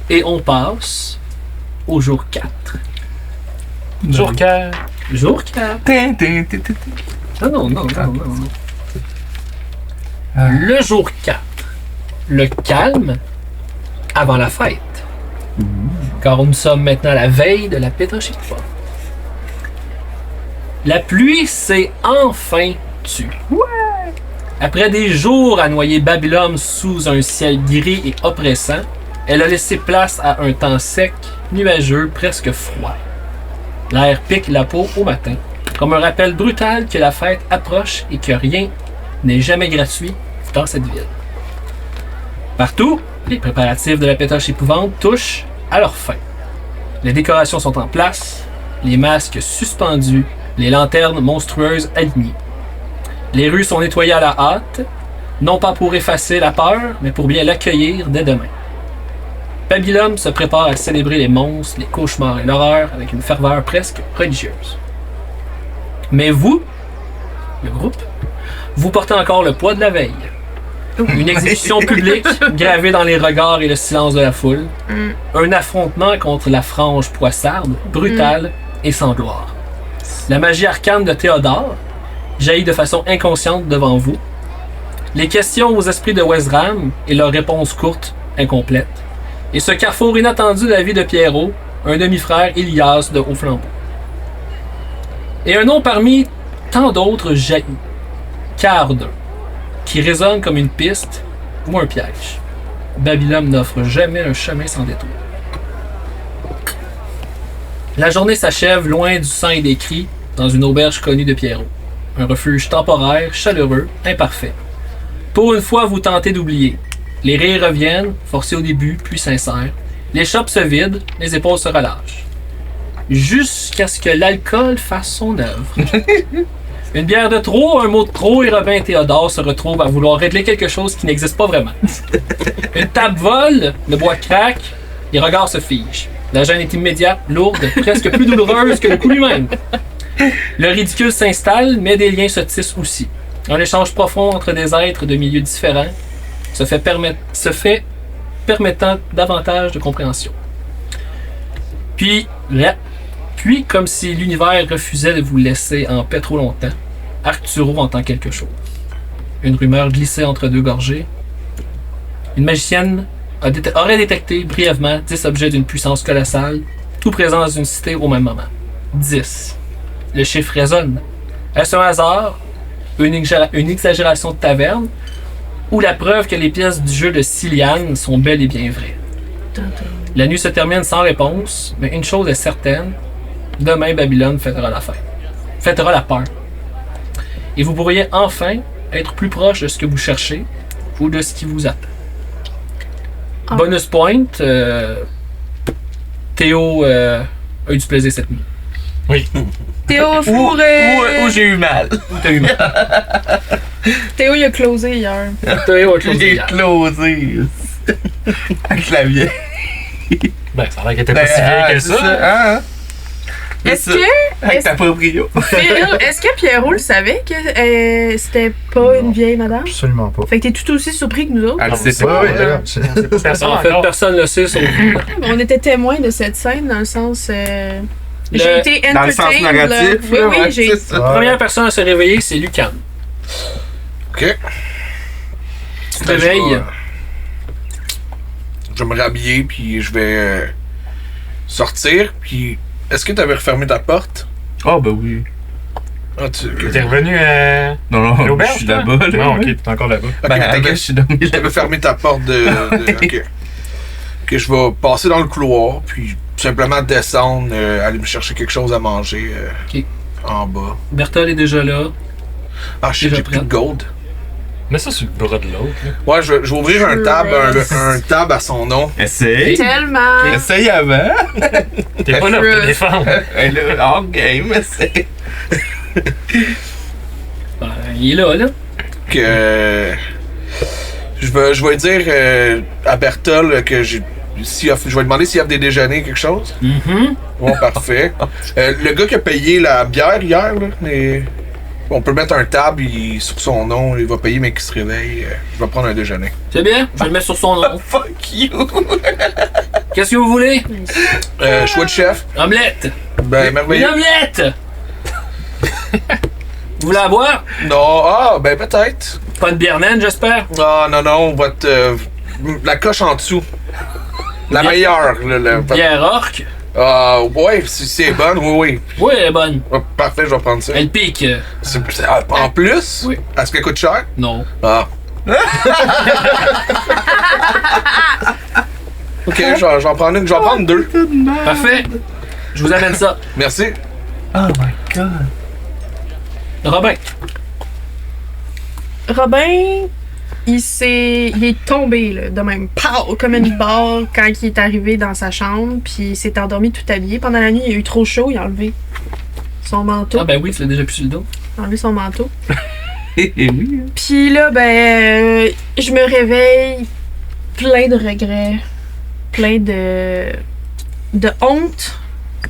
et on passe au jour 4. Jour 4. Jour 4. Tin, tin, tin, tin, tin. Non. Le jour 4. Le calme avant la fête. Car nous sommes maintenant à la veille de la pétrochimie. La pluie s'est enfin tue. Après des jours à noyer Babylone sous un ciel gris et oppressant, elle a laissé place à un temps sec, nuageux, presque froid. L'air pique la peau au matin, comme un rappel brutal que la fête approche et que rien n'est jamais gratuit dans cette ville. Partout, les préparatifs de la pétoche épouvante touchent à leur fin. Les décorations sont en place, les masques suspendus, les lanternes monstrueuses alignées. Les rues sont nettoyées à la hâte, non pas pour effacer la peur, mais pour bien l'accueillir dès demain. Babylone se prépare à célébrer les monstres, les cauchemars et l'horreur avec une ferveur presque religieuse. Mais vous, le groupe, vous portez encore le poids de la veille. Une exécution publique gravée dans les regards et le silence de la foule. Un affrontement contre la frange poissarde, brutale et sans gloire. La magie arcane de Théodore jaillit de façon inconsciente devant vous. Les questions aux esprits de Westram et leurs réponses courtes, incomplètes. Et ce carrefour inattendu de la vie de Pierrot, un demi-frère Ilias de Haut-Flambeau. Et un nom parmi tant d'autres jaillit. Cardin, qui résonne comme une piste ou un piège. Babylone n'offre jamais un chemin sans détour. La journée s'achève loin du sang et des cris dans une auberge connue de Pierrot. Un refuge temporaire, chaleureux, imparfait. Pour une fois, vous tentez d'oublier. Les rires reviennent, forcés au début, puis sincères. Les chopes se vident, les épaules se relâchent. Jusqu'à ce que l'alcool fasse son œuvre. Une bière de trop, un mot de trop, et Robin et Théodore se retrouvent à vouloir régler quelque chose qui n'existe pas vraiment. Une table vole, le bois craque, les regards se figent. La gêne est immédiate, lourde, presque plus douloureuse que le coup lui-même. Le ridicule s'installe, mais des liens se tissent aussi. Un échange profond entre des êtres de milieux différents se fait permettant davantage de compréhension. Puis, comme si l'univers refusait de vous laisser en paix trop longtemps, Arturo entend quelque chose. Une rumeur glissait entre deux gorgées. Une magicienne aurait détecté brièvement 10 objets d'une puissance colossale, tout présents dans une cité au même moment. 10. Le chiffre résonne. Est-ce un hasard? Une exagération de taverne? Ou la preuve que les pièces du jeu de Cillian sont bel et bien vraies? La nuit se termine sans réponse, mais une chose est certaine, demain Babylone fêtera la fête. Fêtera la peur. Et vous pourriez enfin être plus proche de ce que vous cherchez ou de ce qui vous attend. Bonus point, Théo a eu du plaisir cette nuit. Oui. Théo fourré! Où j'ai eu mal. Où t'as eu mal? Théo, il a closé hier. Théo a closé J'ai hier. closé. Avec la vieille. Ben, ça a l'air qu'elle était pas si vieille que ça. Hein? Est-ce C'est ça. que. Avec ta proprio. Phil, est-ce que Pierrot le savait que c'était pas une vieille madame? Absolument pas. Fait que t'es tout aussi surpris que nous autres. Elle sait Ouais, pas. ouais, d'accord. Personne En fait, encore. personne ne le sait sauf vous. On était témoins de cette scène dans le sens. J'ai été Dans le sens entertained, là. narratif. Oui, là, oui, ouais, j'ai. c'est ça. La première personne à se réveiller, c'est Lucan. Ok. Tu te réveilles. Je vais me rhabiller, puis je vais sortir, puis... Est-ce que tu avais refermé ta porte? Ah, ben oui. Ah, ok. T'es revenu à Non, non, l'auberge? je suis toi? là-bas. Là, Non, ok, ouais. t'es encore là-bas. Ok, Ben, mais avant, je suis dormi tu là-bas. avais fermé ta porte ok. Ok, je vais passer dans le couloir, puis simplement descendre, aller me chercher quelque chose à manger Ok. en bas. Berthold est déjà là. Ah, shit, Déjà j'ai plus de prête. gold. Mets ça sur le bras de l'autre. là. Ouais, je vais ouvrir un tab à son nom. Essaye. Tellement. Essaye avant. T'es pas là pour te défendre. Et là, hors game, essaye. Ben, il est là. Que je vais dire à Berthold que je vais lui demander s'il y a des déjeuners, quelque chose. Mhm. Bon, parfait. Le gars qui a payé la bière hier, là, on peut mettre un tab sur son nom, il va payer, mais qu'il se réveille. Je vais prendre un déjeuner. C'est bien, je vais le mettre sur son nom. Fuck you. Qu'est-ce que vous voulez? Choix de chef. Omelette! Ben, Une merveilleux. omelette! Vous voulez la boire? Non, ben peut-être. Pas de bière naine, j'espère? Ah, non, la coche en dessous. La Bien. meilleure. Bière orque? Ah, ouais, si c'est bonne, oui. Oui, elle est bonne. Ah, parfait, je vais prendre ça. Elle pique. En plus? Oui. Est-ce qu'elle coûte cher? Non. Ah. Ok, je vais en prendre une. Je vais en prendre deux. Parfait. Je vous amène ça. Merci. Oh my god. Robin. Robin, il est tombé là, de même, pow, comme une barre quand il est arrivé dans sa chambre, puis il s'est endormi tout habillé. Pendant la nuit, il a eu trop chaud, il a enlevé son manteau. Ah ben oui, tu l'as déjà plus sur le dos. Enlever son manteau. Et oui. Puis là, je me réveille plein de regrets, plein de honte.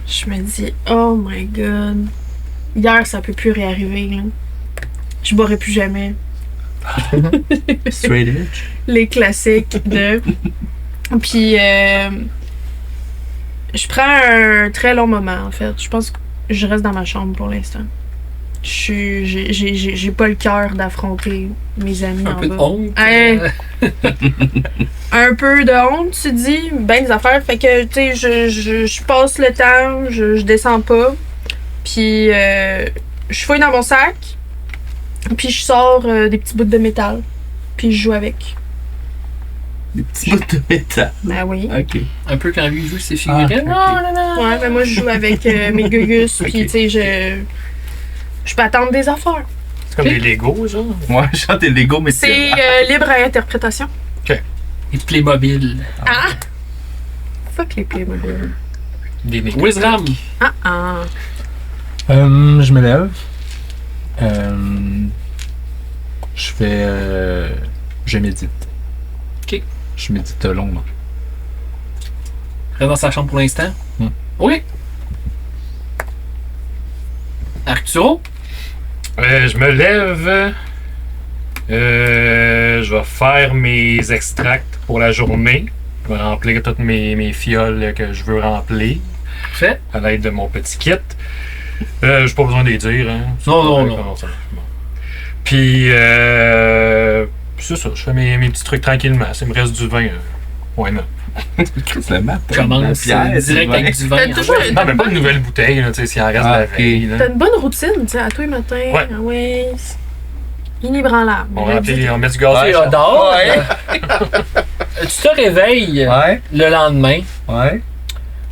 Je me dis, oh my god, hier ça peut plus réarriver, là. Je boirai plus jamais. Straight edge. Les classiques de... Puis, je prends un très long moment, en fait. Je pense que je reste dans ma chambre pour l'instant. J'ai pas le cœur d'affronter mes amis Un en peu de bas. honte. Hey. Un peu de honte, tu dis, ben des affaires. Fait que, tu sais, je passe le temps, je descends pas. Puis, je fouille dans mon sac. Puis, je sors des petits bouts de métal. Puis, je joue avec. Des petits bouts de métal. Ben oui. Ok. Un peu quand lui joue ses figurines. Ah, Ouais, ben moi, je joue avec mes gugus. Puis, tu sais, je peux attendre des affaires. C'est comme des Legos, genre. Ouais, je chante des Lego, mais C'est libre à interprétation. Et Playmobil. Ah! Fuck les Playmobil. Des mécaniques. Wizram. Ah. Je me lève. Je fais. Je médite. Ok. Je médite longuement. Reste dans sa chambre pour l'instant. Oui. Arturo. Je me lève. Je vais faire mes extracts pour la journée. Je vais remplir toutes mes fioles que je veux remplir Fait. à l'aide de mon petit kit. J'ai pas besoin de les dire. Hein. Non. Ça. Puis, c'est ça. Je fais mes petits trucs tranquillement. Ça me reste du vin. Ouais, non. Chris le mat. Commence direct avec du vin. T'as toujours Non, mais pas une nouvelle bouteille, là, tu sais, s'il en reste de la ok. veille. là. T'as une bonne routine, tu sais, à tous les matins. Ouais. Ah ouais. Inébranlable. On met du gaz. Tu Ouais. dors. Ouais. Tu te réveilles Ouais. le lendemain. Ouais.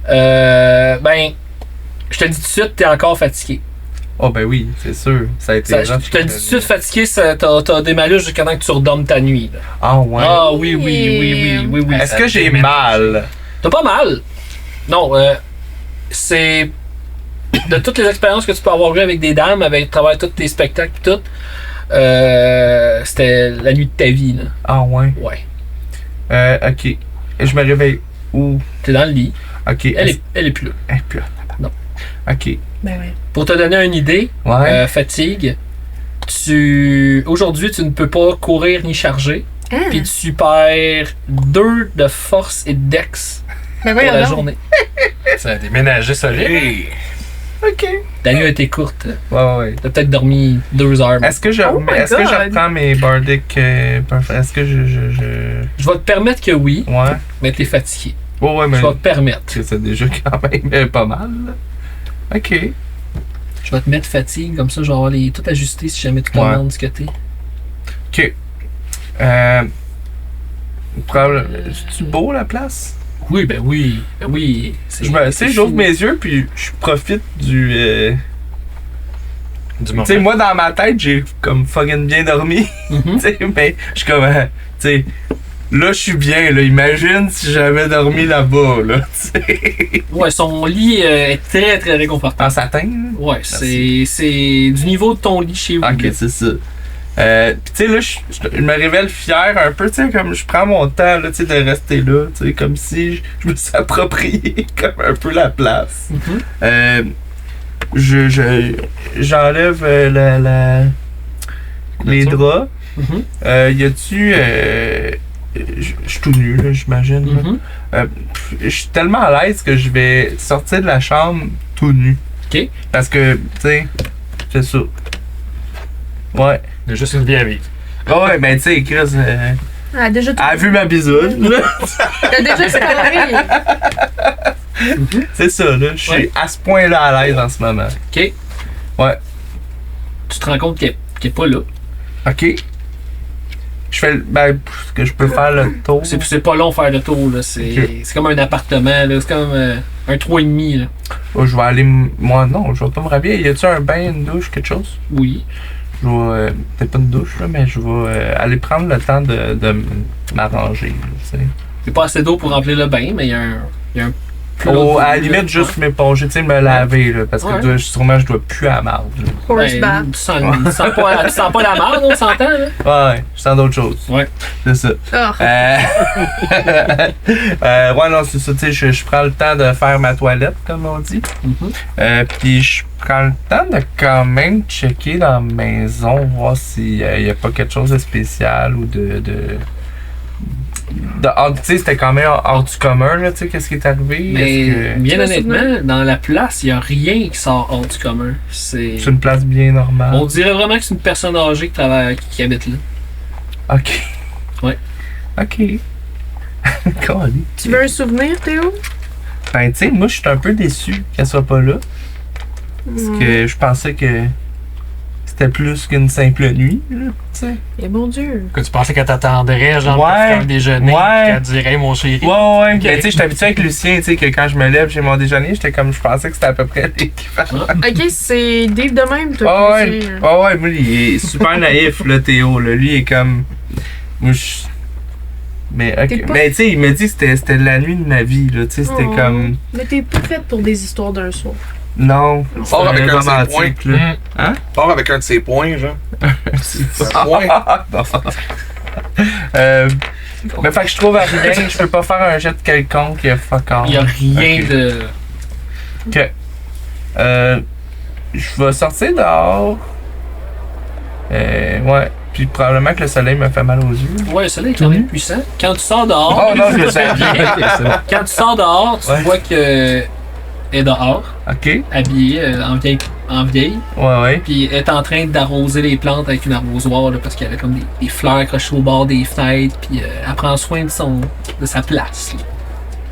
Ben, je te dis tout de suite, t'es encore fatigué. Oh, ben oui, c'est sûr. Ça a été Je rough. te dis tout de suite, fatigué, t'as des malus jusqu'à temps que tu redormes ta nuit. Là. Ah, ouais. Ah oui. Est-ce que j'ai mal? T'as pas mal. Non, c'est de toutes les expériences que tu peux avoir eues avec des dames, avec travers tous tes spectacles et tout, c'était la nuit de ta vie. Là. Ah, ouais. Ouais. Ok. Je me réveille où? T'es dans le lit. Ok. Elle est plus là. Elle est plus là. Non. Ok. Ben ouais. Pour te donner une idée, Ouais. fatigue, aujourd'hui, tu ne peux pas courir ni charger. Hein? Puis tu perds 2 de force et de dex Ben pour voyons la donc. journée. Ça a déménagé solide. Hey. Ok. La nuit a été courte. Ouais. T'as peut-être dormi 2 heures. Est-ce que je Oh my est-ce que je God. reprends mes bardic est-ce que je Je vais te permettre que oui, ouais. mais t'es fatigué. Ouais, mais Je vais te permettre. c'est déjà quand même pas mal. Là. Ok. Je vais te mettre fatigue, comme ça je vais avoir tout ajusté si jamais tu Ouais. commandes ce que t'es. Ok. C'est-tu beau la place? Oui, ben oui. Ben oui. C'est- Tu sais, c'est j'ouvre fini. mes yeux puis je profite du. Du Tu moment. sais, moi dans ma tête, j'ai comme fucking bien dormi. Mhm. Tu sais, mais je suis comme. Tu sais, là, je suis bien, là. Imagine si j'avais dormi là-bas, là. Tu sais. Ouais, son lit est très très réconfortant. En satin, là. Ouais, c'est du niveau de ton lit chez vous. Ok, là. c'est ça. Pis tu sais, là, je me révèle fier un peu, tu sais, comme je prends mon temps, là, tu sais, de rester là, tu sais, comme si je me suis approprié comme un peu la place. Mhm. J'enlève les draps. Mhm. Y a-tu... je suis tout nu, là, j'imagine. là. Mhm. Je suis tellement à l'aise que je vais sortir de la chambre tout nu. Ok. Parce que, tu sais, c'est ça. Ouais. Il y a juste une vie à vivre. Ah ouais, ben tu sais, Chris, Elle a déjà tout. elle a vu ma bisoune, là. T'as déjà scoré. C'est ça, là. Je suis Ouais. à ce point-là à l'aise en ce moment. Ok. Ouais. Tu te rends compte qu'elle est pas là. Ok. Je fais est-ce que je peux faire le tour? C'est pas long faire le tour, là. C'est Ok. c'est comme un appartement, là. C'est comme un 3,5, là. Oh, je vais aller. Moi, non, je vais pas me rhabiller. Y a-tu un bain, une douche, quelque chose? Oui. Je vais. Peut-être pas une douche, là, mais je vais aller prendre le temps de m'arranger, là, tu sais. C'est pas assez d'eau pour remplir le bain, mais il y a un À la limite, juste m'éponger, tu sais, me laver, là, parce que sûrement je dois puer à la marde. Horse bath. Tu sens pas la merde, on s'entend, là? Ouais, je sens d'autres choses. Ouais. C'est ça. Ah. Ouais, non, c'est ça, tu sais, je prends le temps de faire ma toilette, comme on dit. Puis je prends le temps de quand même checker dans la maison, voir s'il y a pas quelque chose de spécial ou tu sais, c'était quand même hors du commun, là, tu sais, qu'est-ce qui est arrivé. Mais bien honnêtement, dans la place, il n'y a rien qui sort hors du commun. C'est une place bien normale. On dirait vraiment que c'est une personne âgée qui habite là. Ok. Ouais. Ok. Tu veux un souvenir, Théo? Ben, tu sais, moi, je suis un peu déçu qu'elle soit pas là. Parce que je pensais que c'était plus qu'une simple nuit, là, tu sais. Eh bon Dieu. Que tu pensais qu'elle t'attendrait, genre, pour Ouais. faire un déjeuner, qu'elle dirait, mon chéri. Ouais. Ben, tu sais, je suis habitué avec Lucien, tu sais, que quand je me lève, j'ai mon déjeuner, j'étais comme, je pensais que c'était à peu près l'équivalent. Ok, c'est deep de même, toi. Ouais, moi, il est super naïf, là, Théo, là. Lui, il est comme. Moi, je. Mais, ok. Mais, tu sais, il m'a dit que c'était la nuit de ma vie, là, tu sais, c'était comme. Mais t'es pas faite pour des histoires d'un soir. Non, Part avec un de ses points. là. Hein? Part avec un de ses points, genre. Un point. Mais fait que je trouve à rien, je peux pas faire un jet quelconque, fuck off. Il n'y a rien de. Ok. Je vais sortir dehors. Ouais. Puis probablement que le soleil me fait mal aux yeux. Ouais, le soleil est quand même puissant. Quand tu sors dehors. Oh non, je le sais bien. Quand tu sors dehors, tu vois que est dehors, Ok. habillée en vieille, Ouais. puis elle est en train d'arroser les plantes avec une arrosoir là, parce qu'elle a comme des fleurs accrochées au bord des fenêtres, puis elle prend soin de sa place.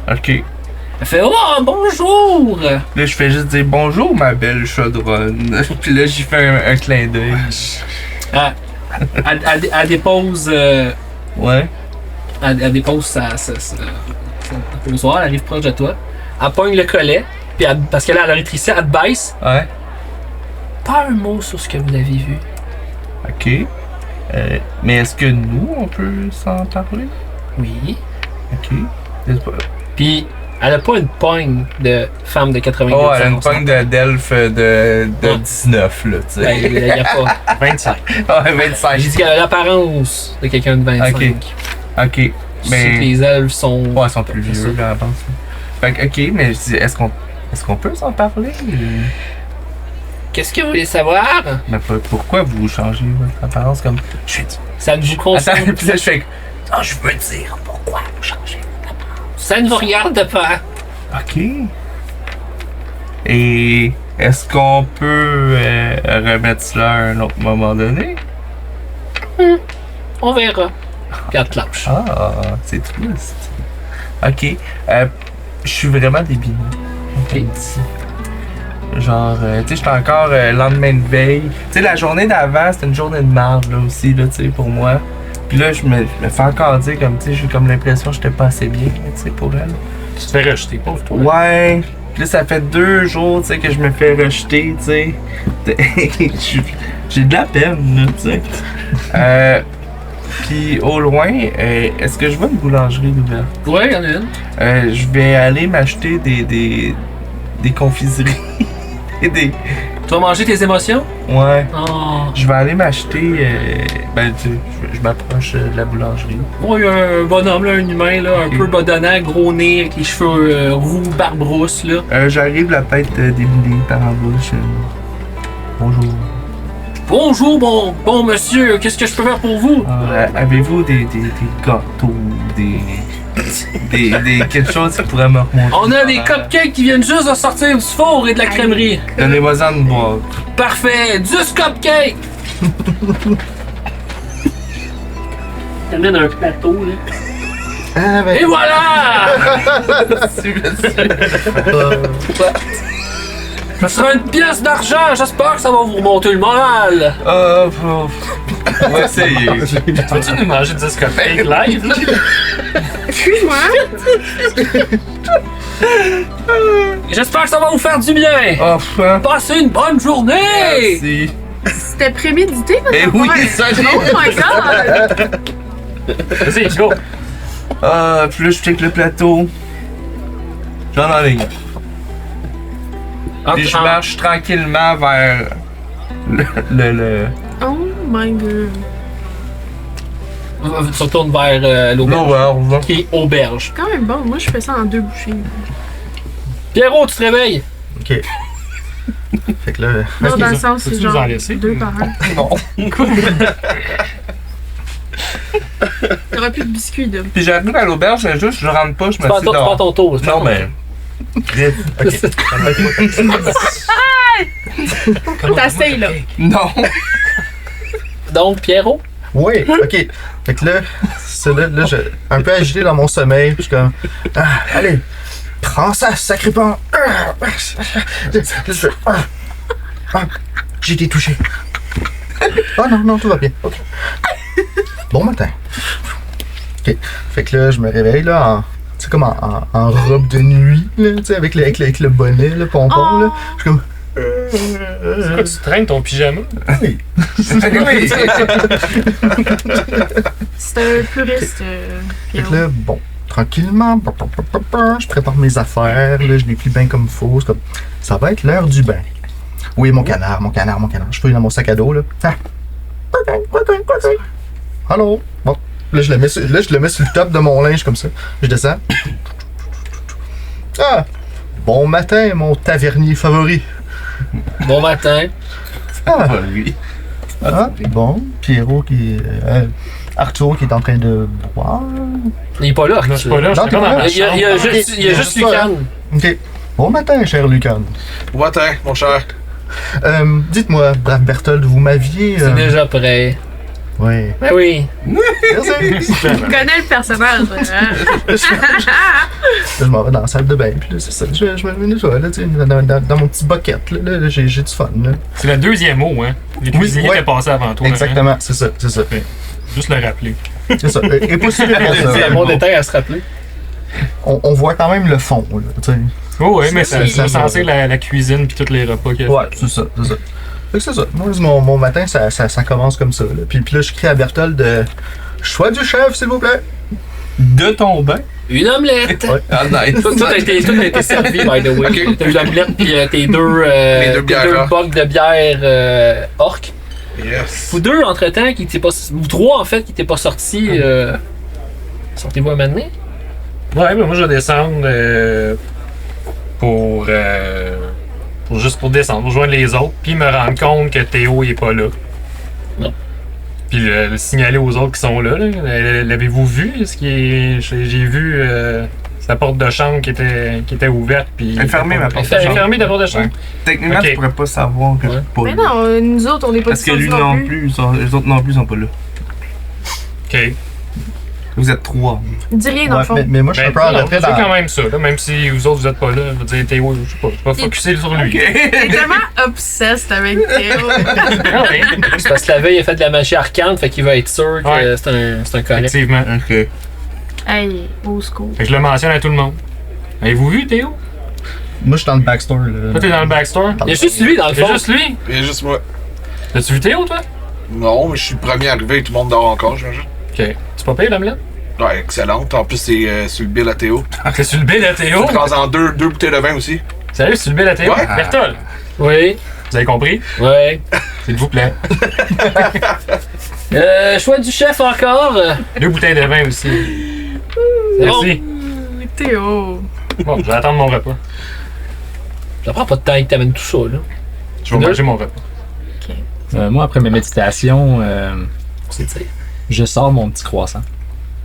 Là. Ok. Elle fait « Oh, bonjour! » Là, je fais juste dire bonjour, ma belle chaudronne. Puis là, j'y fais un clin d'œil. Elle dépose... Ouais. Elle dépose son arrosoir, elle arrive proche de toi, elle pogne le collet, puis parce qu'elle a la rétrécie, elle te baisse. Ouais. Pas un mot sur ce que vous avez vu. Ok. Mais est-ce que nous, on peut s'en parler? Oui. Ok. Puis, elle a pas une pogne de femme de 90 ans. Oh, elle a une pogne d'elfe de 19, là, tu sais. Ben, il y a pas. 25. Ouais, 25. J'ai dit qu'elle a l'apparence de quelqu'un de 25. Ok. Tu sais que les elfes sont... Ouais, ils sont plus vieux, là, avant ça. Fait que, ok, mais je dis, est-ce qu'on peut s'en parler? Qu'est-ce que vous voulez savoir? Mais pourquoi vous changez votre apparence comme. Ça ne vous concerne Attends, puis là, je fais. Ah, je veux dire pourquoi vous changez votre apparence. Ça ne vous regarde pas. Ok. Et est-ce qu'on peut remettre cela à un autre moment donné? On verra. Puis elle te lâche. Ah, c'est triste. Ok. Je suis vraiment débile. Ok. Genre, tu sais, j'étais encore lendemain de veille. Tu sais, la journée d'avant, c'était une journée de merde, là, aussi, là, tu sais, pour moi. Puis là, je me fais encore dire, comme, tu sais, j'ai comme l'impression que j'étais pas assez bien, tu sais, pour elle. Tu te fais rejeter, pauvre toi. Ouais. Puis là, ça fait 2 jours, tu sais, que je me fais rejeter, tu sais. J'ai de la peine, là, tu sais. Puis au loin, est-ce que je vois une boulangerie ouverte? Ouais, il y en a une. Je vais aller m'acheter des confiseries. Tu vas manger tes émotions? Ouais. Oh. Je vais aller m'acheter. Ben, tu sais, je m'approche de la boulangerie. Ouais, il y a un bonhomme, là, un humain, là, un peu bedonnant, gros nez, avec les cheveux roux, barbe rousse, là. J'arrive la tête déboulée par en bouche. Bonjour. Bonjour, bon monsieur, qu'est-ce que je peux faire pour vous? Avez-vous des gâteaux, des quelque chose qui pourrait me remonter? On a des cupcakes qui viennent juste de sortir du four et de la crèmerie. Donnez-moi-en une boîte. Parfait, 10 cupcakes! T'amènes un plateau, là. Ah, ben, Et voilà! Ça sera une pièce d'argent, j'espère que ça va vous remonter le moral. On va essayer. Peux-tu nous manger 10 cupcakes live, là? J'espère que ça va vous faire du bien. Passez une bonne journée! Merci. C'était prémédité, votre Eh oui, affaire. ça, Oh my god! Vas-y, go! Puis là, je check le plateau. Je rentre dans les ligne. Puis je En- marche tranquillement vers le Oh my god. Tu retournes vers l'auberge. l'auberge. Qui est auberge. C'est quand même bon. Moi, je fais ça en 2 bouchées. Pierrot, tu te réveilles. Ok. Fait que là. Non, dans le Peux-tu sens, c'est nous genre en laisser? 2 par 1. Non. T'auras plus de biscuits, là. Puis j'arrive à l'auberge, je rentre pas, je Tu me prends suis ton, tu prends dehors. ton tour. Non, mais. T'essayes, là. Non. Donc, Pierrot. Oui, ok. Fait que là, c'est là, je, un peu agité dans mon sommeil, puis je suis comme. Ah, allez, prends ça, sacré pan. J'ai été touché. Oh non, tout va bien. Ok. Bon matin. Ok. Fait que là, je me réveille là en. Tu sais, comme en robe de nuit, là, tu sais, avec le bonnet, le pompon, là. Je suis comme. C'est quoi, tu traînes ton pyjama? Oui. Oui. C'est un puriste, Fait Pierrot. que là, bon, tranquillement, je prépare mes affaires, là, je les plie bien comme il faut. C'est comme, ça va être l'heure du bain. Oui, mon canard. Je fouille dans mon sac à dos, là. Ah. Allô? Bon, là, je le mets sur le top de mon linge, comme ça. Je descends. Ah! Bon matin, mon tavernier favori. Bon matin. Ah, bon, Pierrot qui... Arthur qui est en train de boire. Il est pas là. Non, je suis pas là, je Non, suis t'es pas dans pas ma là? Il y a, il y a chambre. juste, il y a juste ça, Lucan. Ok. Bon matin, cher Lucan. Bon matin, mon cher. Dites-moi, Brave Berthold, vous m'aviez... C'est déjà prêt. Oui. Ben oui. Merci. Je connais le personnage. Hein? Là, je m'en vais dans la salle de bain, puis là, c'est ça. Je me mets là, tu sais, dans mon petit bucket, là, j'ai du fun, là. C'est le deuxième mot, hein? Les Oui, cuisiniers ouais. étaient passés avant toi. Hein? Exactement, c'est ça. Juste le rappeler. C'est ça. Et pas si pire que ça. C'est un bon détail à se rappeler. On voit quand même le fond, là, tu sais. Oh, oui, mais C'est- c'est censé la cuisine puis tous les repas qu'il y a. Ouais, c'est ça. Fait que c'est ça. Moi, mon matin, ça commence comme ça, là. Puis là, je crie à Berthold de... Choix du chef, s'il vous plaît. De ton bain. Une omelette. Ouais. Ah, nice. Tout a été servi, by the way. Ok. T'as eu l'omelette puis tes deux, Les deux tes bières, deux hein. bocs de bière orc. Yes. Vous deux, entre-temps, qui étaient pas... Ou trois, en fait, qui étaient pas sortis. Sortez-vous un moment donné? Ouais, mais moi je vais descendre pour juste pour descendre, pour joindre les autres, puis me rendre compte que Théo est pas là. Non. Puis le signaler aux autres qui sont là. L'avez-vous vu? J'ai vu sa porte de chambre qui était ouverte. Puis Elle est fermée, ma porte de Elle est chambre. fermée, ta porte de chambre. Techniquement, Ok. tu pourrais pas savoir que Ouais. je suis pas Mais là. non, nous autres, on n'est pas Parce que lui descendus non plus, les autres non plus sont pas là. Ok. Vous êtes trois. Dis rien, dans le Ouais, fond. mais moi, je suis un peu en non, retrait c'est quand dans... même ça. Là, même si vous autres vous êtes pas là, je veux dire, Théo, je sais pas, je vais pas focusser sur lui. T'es tellement obsessed avec Théo. Ah ouais, C'est parce que la veille, il a fait de la magie arcane, fait qu'il va être sûr que Ouais. c'est un correct. effectivement. Ok. Hey, au secours. Fait que je le mentionne à tout le monde. Avez-vous vu Théo? Moi, je suis dans le backstore, là. Toi, t'es dans le backstore? Il y a juste lui, dans le C'est fond. juste lui? Il y a juste moi. T'as-tu vu Théo, toi? Non, mais je suis le premier arrivé, tout le monde dort encore, j'imagine. Ok. Tu pas payé l'omelette? Ouais, excellente. En plus, c'est sur le bill à Théo. C'est sur le bill à Théo? Je prends en deux bouteilles de vin aussi. Sérieux, c'est sur le bill à Théo? Ouais. Berthold, Oui, vous avez compris? ouais. S'il vous plaît. Choix du chef encore. 2 bouteilles de vin aussi. C'est bon. Merci. Théo. Bon, je vais attendre mon repas. Ça prend pas de temps que t'amènes tout ça, là. Je vais manger mon repas. Moi, après mes méditations, C'est dire. je sors mon petit croissant.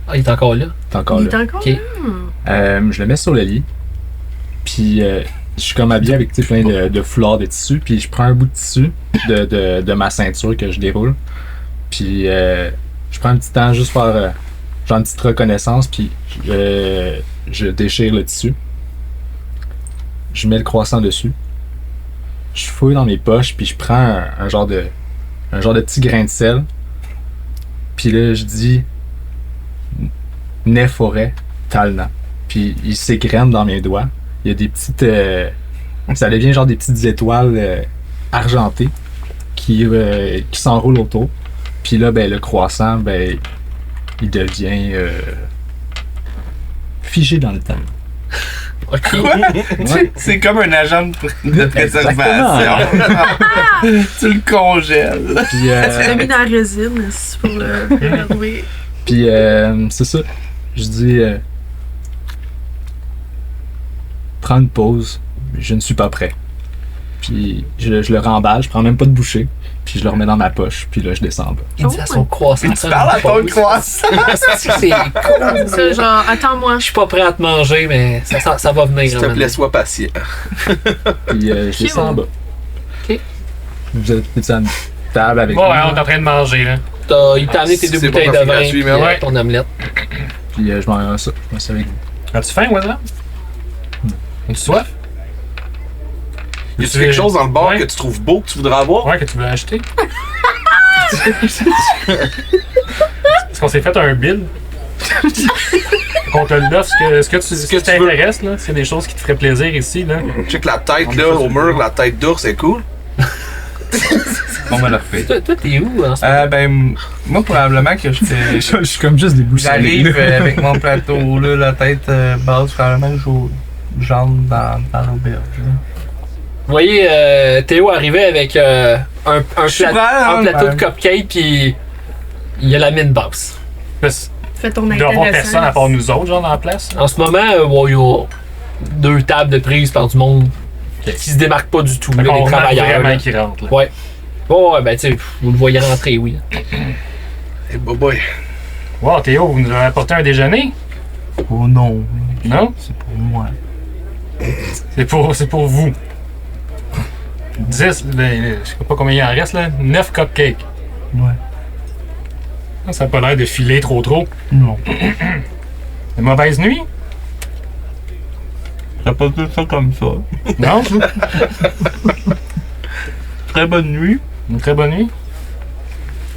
Ah, il est encore là. T'es encore Il là. est encore Ok. là. Je le mets sur le lit. Puis je suis comme habillé avec tu sais, plein de foulards de tissu. Puis je prends un bout de tissu de ma ceinture que je déroule. Puis je prends un petit temps juste pour faire genre une petite reconnaissance. Puis je déchire le tissu. Je mets le croissant dessus. Je fouille dans mes poches. Puis je prends un genre de petit grain de sel. Puis là, je dis Néforêt Talna. Puis il s'égrène dans mes doigts. Il y a des petites. Ça devient genre des petites étoiles argentées qui s'enroulent autour. Puis là, ben, le croissant, ben, il devient figé dans le temps. Ok. C'est comme un agent de préservation. Tu le congèles. Puis, Tu l'as mis dans la résine c'est pour le préserver. puis c'est ça. Je dis, prends une pause. Je ne suis pas prêt. Puis je le remballe, je prends même pas de bouchée. Puis je le remets dans ma poche. Puis là, je descends en bas. Il dit à son croissant. Tu parles à ton croissant. C'est cool. C'est genre, attends-moi. Je suis pas prêt à te manger, mais ça va venir. S'il te plaît, sois patient. Puis je descends en bas. Ok. Vous êtes à une table avec Bon, moi. ouais, on est en train de manger, là. Il t'a amené tes deux C'est bouteilles bon de quand vin c'est gratuit, et mais ouais. ton omelette. Puis je m'en ça. Je m'en suis avec vous. As-tu faim, Wazla? As-tu soif? Y a-tu quelque chose dans le bar Ouais. que tu trouves beau que tu voudrais avoir? Ouais, que tu veux acheter? Est-ce qu'on s'est fait un bill? Qu'on te l'offre, ce que tu t'intéresse, là, c'est des choses qui te feraient plaisir ici, là. Check la tête là au mur, la tête d'ours, c'est cool. On me l'a refait. Toi, t'es où en ce moment? Ben, moi, probablement que Je suis comme juste déboussolé. j'arrive avec mon plateau, là, la tête basse, probablement que j'entre dans l'auberge. là. Vous voyez Théo arriver avec un plateau de man. cupcake, puis il y a la mine basse. Parce Fais ton qu'il doit y avoir intéressant. personne à part nous autres, genre, dans la place. En ce moment, il y a 2 tables de prise par du monde qui se démarquent pas du tout, Fait là, qu'on les remarque travailleurs. vraiment Là. qui rentrent, là. Ouais. Bon, ben, tu sais, vous le voyez rentrer, oui. Eh boy. Wow, Théo, vous nous avez apporté un déjeuner? Oh non, Non? c'est pour moi. C'est pour vous. 10, je sais pas combien il en reste, là. 9 cupcakes. Ouais. Ça a pas l'air de filer trop. Non. Une mauvaise nuit? T'as pas fait ça comme ça. Non? Très bonne nuit, Une très bonne nuit?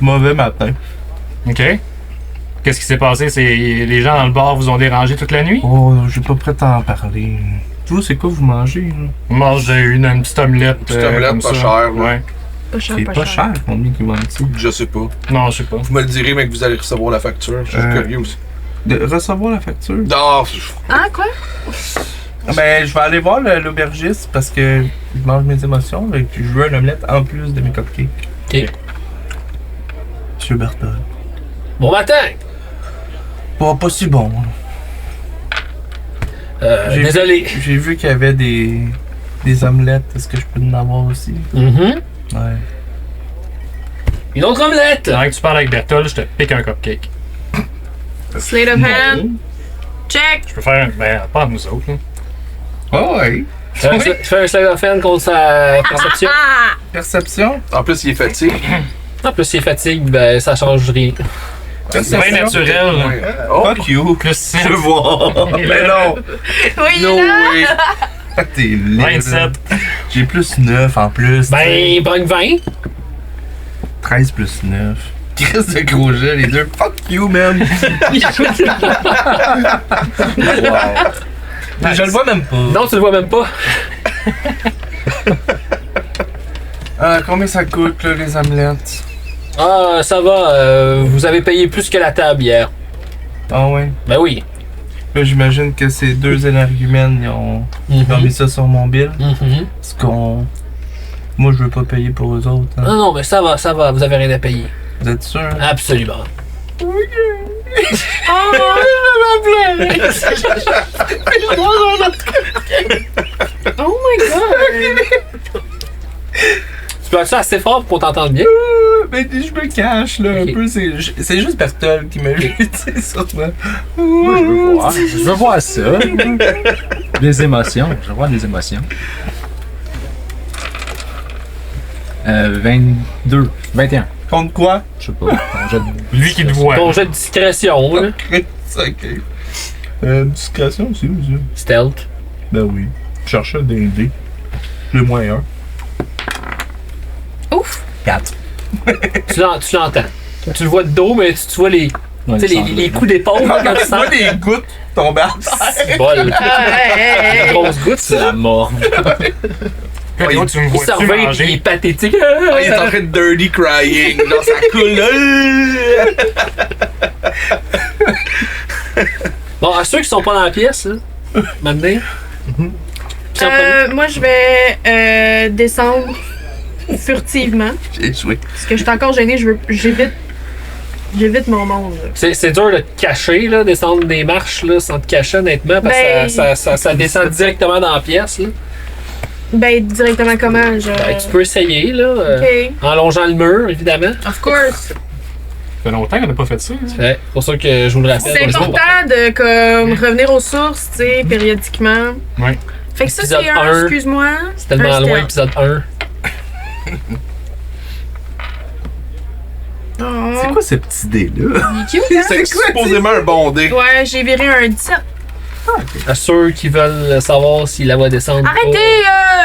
mauvais matin. OK. Qu'est-ce qui s'est passé? C'est les gens dans le bar vous ont dérangé toute la nuit? Oh, j'ai pas prêt à en parler. Vous, c'est quoi vous mangez, là? On mange une petite omelette. Petite omelette comme pas ça. chère, là. Ouais. Pas cher, C'est pas cher, combien qu'ils vendent ça? Je sais pas. Non, je sais pas. Vous me le direz, mais que vous allez recevoir la facture. Je suis curieux aussi. De recevoir la facture? Non, Ah, quoi? Ben, je vais aller voir l'aubergiste parce que je mange mes émotions et puis je veux une omelette en plus de mes cupcakes. OK. Monsieur Bertol. Bon matin! Pas si bon. J'ai Désolé. J'ai vu qu'il y avait des omelettes. Est-ce que je peux en avoir aussi? Mhm. Ouais. Une autre omelette! Pendant que tu parles avec Bertol, je te pique un cupcake. Slate of hand. Check. Je peux faire un. Ben, pas entre nous autres, là. Oh, ouais. Fais un slide of hand contre sa perception. Ah! Perception? en plus, il est fatigué. En plus, s'il est fatigue, ben, ça change rien. C'est bien naturel, là. Ouais. Oh, Fuck you. Plus 6. Je vois. Mais non. Oui, il est no là. way. T'es laid, 27. là. J'ai plus 9 en plus. Ben, pogne 20. 13 plus 9. Chris de gros jet, les deux. Fuck you, man. Je le vois même pas. Non, tu le vois même pas. Combien ça coûte, là, les omelettes? Ah, ça va. Vous avez payé plus que la table hier. Ah ouais. Ben oui. Là, j'imagine que ces deux énergumènes, ils ont mis ça sur mon bill. Mhm. Parce qu'on... Moi, je veux pas payer pour eux autres. Hein. Non, non, mais ça va, vous avez rien à payer. Vous êtes sûr? Absolument. Oh my god. Tu peux faire ça assez fort pour qu'on t'entende bien? Ben, je me cache, là, Ok. un peu. C'est juste Bertol qui m'a vu, tu sais, sur moi. Moi, je veux voir ça. Des émotions. Je veux voir des émotions. 22. 21. Contre quoi? Je sais pas. Ton jet de- Lui qui te voit. Ton jet de discrétion, là. Ok. Discrétion aussi, monsieur. Stealth. Ben oui. Je cherchais des dés. Le moins 1. Ouf. 4. Tu l'entends. Tu le vois de dos, mais tu vois les, Ouais, tu sais, il semble. les coups d'épaule là, quand tu Je vois sens. des gouttes tomber à terre. Bol. Hey. Une grosse goutte, C'est ça. la mort. Puis l'autre, tu me Il vois-tu s'en revient, il est manger? pathétique. Ah, il est en train de dirty crying. Dans sa coule. Bon, à ceux qui sont pas dans la pièce, là, maintenant, Qui en premier? Moi, je vais descendre furtivement. J'ai joué. Parce que je suis encore gênée, j'évite mon monde. Là. C'est dur de te cacher, là, descendre des marches là, sans te cacher honnêtement, parce que ça descend directement dans la pièce. Là. Ben, directement comment? Tu peux essayer, là, Ok. en longeant le mur, évidemment. Of course. Ça fait longtemps qu'on n'a pas fait ça. Hein? C'est pour ça que je vous le rappelle. C'est pour les important de comme, revenir aux sources, tu sais, périodiquement. Ouais. Fait que ça, Épisode c'est 1. excuse-moi. C'est tellement un loin, stealth. épisode 1. Oh. C'est quoi cette petite idée-là? Il est cute, hein? C'est supposément un bon dé. Ouais, j'ai viré un 17. À ceux qui veulent savoir si la va descendre. Arrêtez,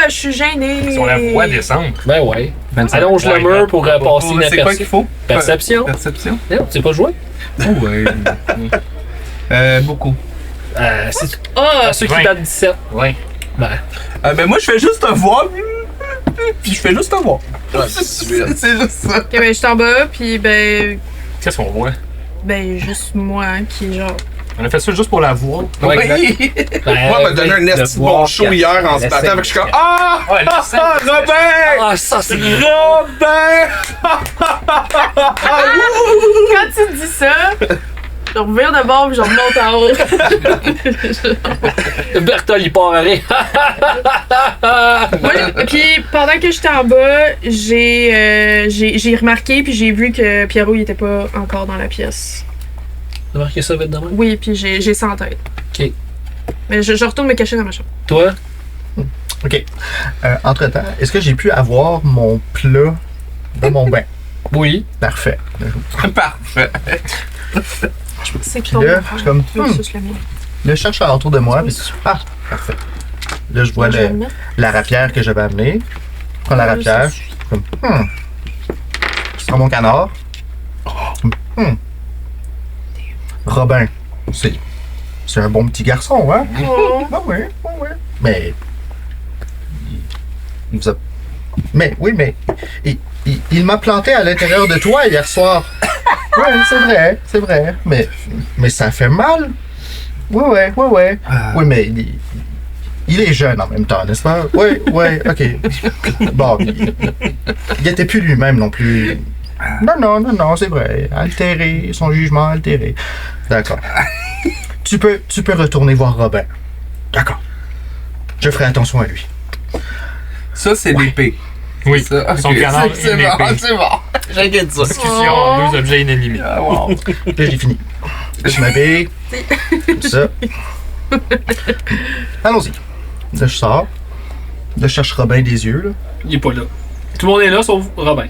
je suis gênée. Si on la voit descendre. Ben ouais. 25. Allonge le Ouais, mur pour passer C'est quoi qu'il inaperçu. faut? Perception. Perception? Non, tu sais pas jouer? Oh, ouais. Beaucoup. C'est Ah, à ceux qui 20. battent 17. Ouais. Ben moi, je fais juste te voir. Puis je fais juste te voir. Ouais, c'est juste ça. ok, ben, je suis en bas, puis ben, Qu'est-ce qu'on voit? juste moi qui, genre. On a fait ça juste pour la voir. Ouais, exact. Oui. Moi, m'a donné un esti de bon show hier en se battant, fait que je suis comme Ah! Ouais, là, Ah, Robin! Ah, ça c'est Robin! Quand tu dis ça, je revire de bord, puis je remonte en haut. Bertol, il part à rire. Moi, puis pendant que j'étais en bas, j'ai remarqué, puis j'ai vu que Pierrot, il était pas encore dans la pièce. T'as marqué ça vite demain? Oui, puis j'ai ça en tête. Ok. Mais je retourne me cacher dans ma chambre. Toi? OK. Entre-temps, est-ce que j'ai pu avoir mon plat dans mon bain? Oui. Parfait. Parfait. C'est Puis là, je suis comme, le mien. Là, je cherche autour de moi. Puis, parfait. Là, je vois Je vais le mettre. la rapière que j'avais amenée. Je prends la rapière. Ça suffit. Comme, Je prends mon canard. Robin, c'est un bon petit garçon, hein? Oh. Oui. Mais. Il vous a... Mais, oui, mais. Il m'a planté à l'intérieur de toi hier soir. Oui, c'est vrai. Mais ça fait mal. Oui. Oui, mais il est jeune en même temps, n'est-ce pas? Oui, ok. Bon, il était plus lui-même non plus. Non, c'est vrai. Altéré, son jugement altéré. D'accord. Tu peux retourner voir Robin. D'accord. Je ferai attention à lui. Ça, c'est l'épée. Oui, Ça, son ok, canard c'est et l'épée. c'est bon. J'inquiète ça. Discussion entre deux objets inanimés. Ah, wow. Là, j'ai fini. Je m'habille. Tout ça. Allons-y. Là, je sors. Là, je cherche Robin des yeux, là. Il est pas là. Tout le monde est là sauf Robin.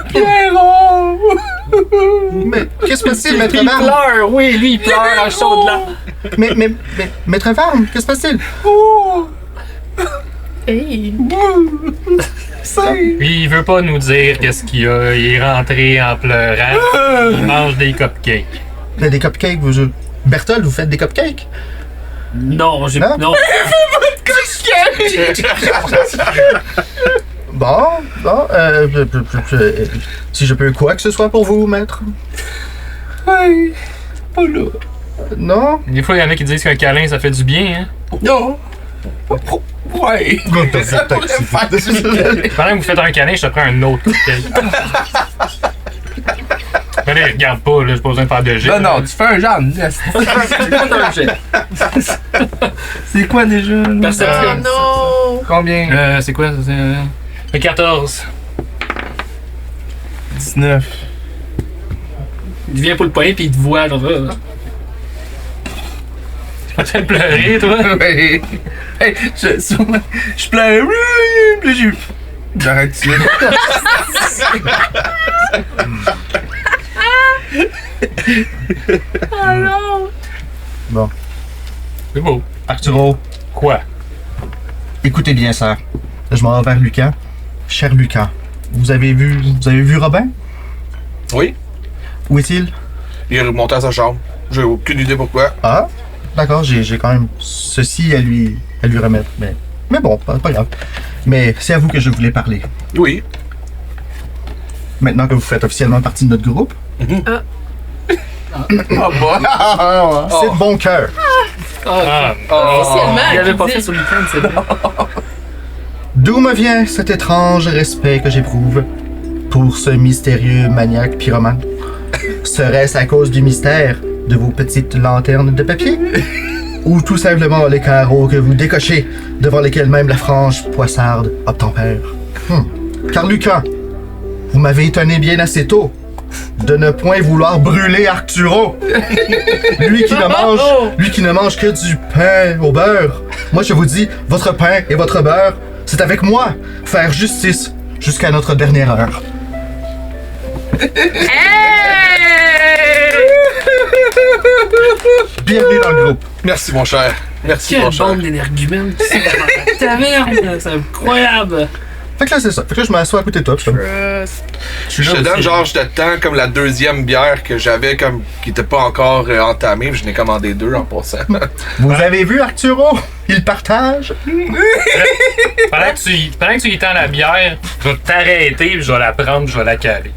Pierrot! Mais qu'est-ce que c'est, Maître Il Varne? pleure, oui, lui il pleure en chaud de là. Mais, Maître Varne, qu'est-ce qui se passe-t-il? Hey! Puis il veut pas nous dire qu'est-ce qu'il a. Il est rentré en pleurant. Il mange des cupcakes. Il y a des cupcakes, vous... Berthold, vous faites des cupcakes? Non, j'ai. Hein? Non. Bon, si je peux quoi que ce soit pour vous, maître? Hey, pas là. Non? Des fois, il y en a qui disent qu'un câlin, ça fait du bien, hein. Non. Ouais. Ça pourrait faire du bien. Pendant que vous faites un câlin, je te prends un autre cupcake. Mais là, regarde pas, là, j'ai pas besoin de faire de jet. Non, tu fais un genre de nest. C'est quoi déjà? là? Oh Perception. non! Combien? C'est quoi? C'est 14. 19. Il vient pour le poignet puis il te voit, genre. Tu vas te faire pleurer, toi? Ouais. Hey, je pleurais. Puis là, j'arrête ça. Oh non! Bon. C'est beau. Arturo, Quoi? écoutez bien ça. Je m'en vais vers Lucan. Cher Lucan, vous avez vu Robin? Oui, Où est-il? il est remonté à sa chambre. J'ai aucune idée pourquoi. Ah, d'accord, j'ai quand même ceci à lui remettre. Mais bon, pas grave. Mais c'est à vous que je voulais parler. Oui. Maintenant que vous faites officiellement partie de notre groupe. C'est de bon cœur. Officiellement. Il avait pas dit. fait sur le week-end, c'est vrai. D'où me vient cet étrange respect que j'éprouve pour ce mystérieux maniaque pyromane? Serait-ce à cause du mystère de vos petites lanternes de papier? Ou tout simplement les carreaux que vous décochez, devant lesquels même la frange poissarde obtempère? Car Lucan, vous m'avez étonné bien assez tôt de ne point vouloir brûler Arturo. Lui qui ne mange que du pain au beurre. Moi je vous dis, votre pain et votre beurre, c'est avec moi faire justice jusqu'à notre dernière heure. Bienvenue dans le groupe. Merci, mon cher. Merci, mon Quelle cher. bande d'énergumènes. C'est vraiment la taverne. C'est incroyable. Fait que là c'est ça. Fait que là je m'assois à côté de toi. Puis Je te donne genre, je te tends comme la deuxième bière que j'avais comme qui était pas encore entamée, puis je n'ai commandé 2 en passant. vous avez vu Arturo? Il partage. Pendant que tu y tends la bière, je vais t'arrêter, puis je vais la prendre, je vais la caler.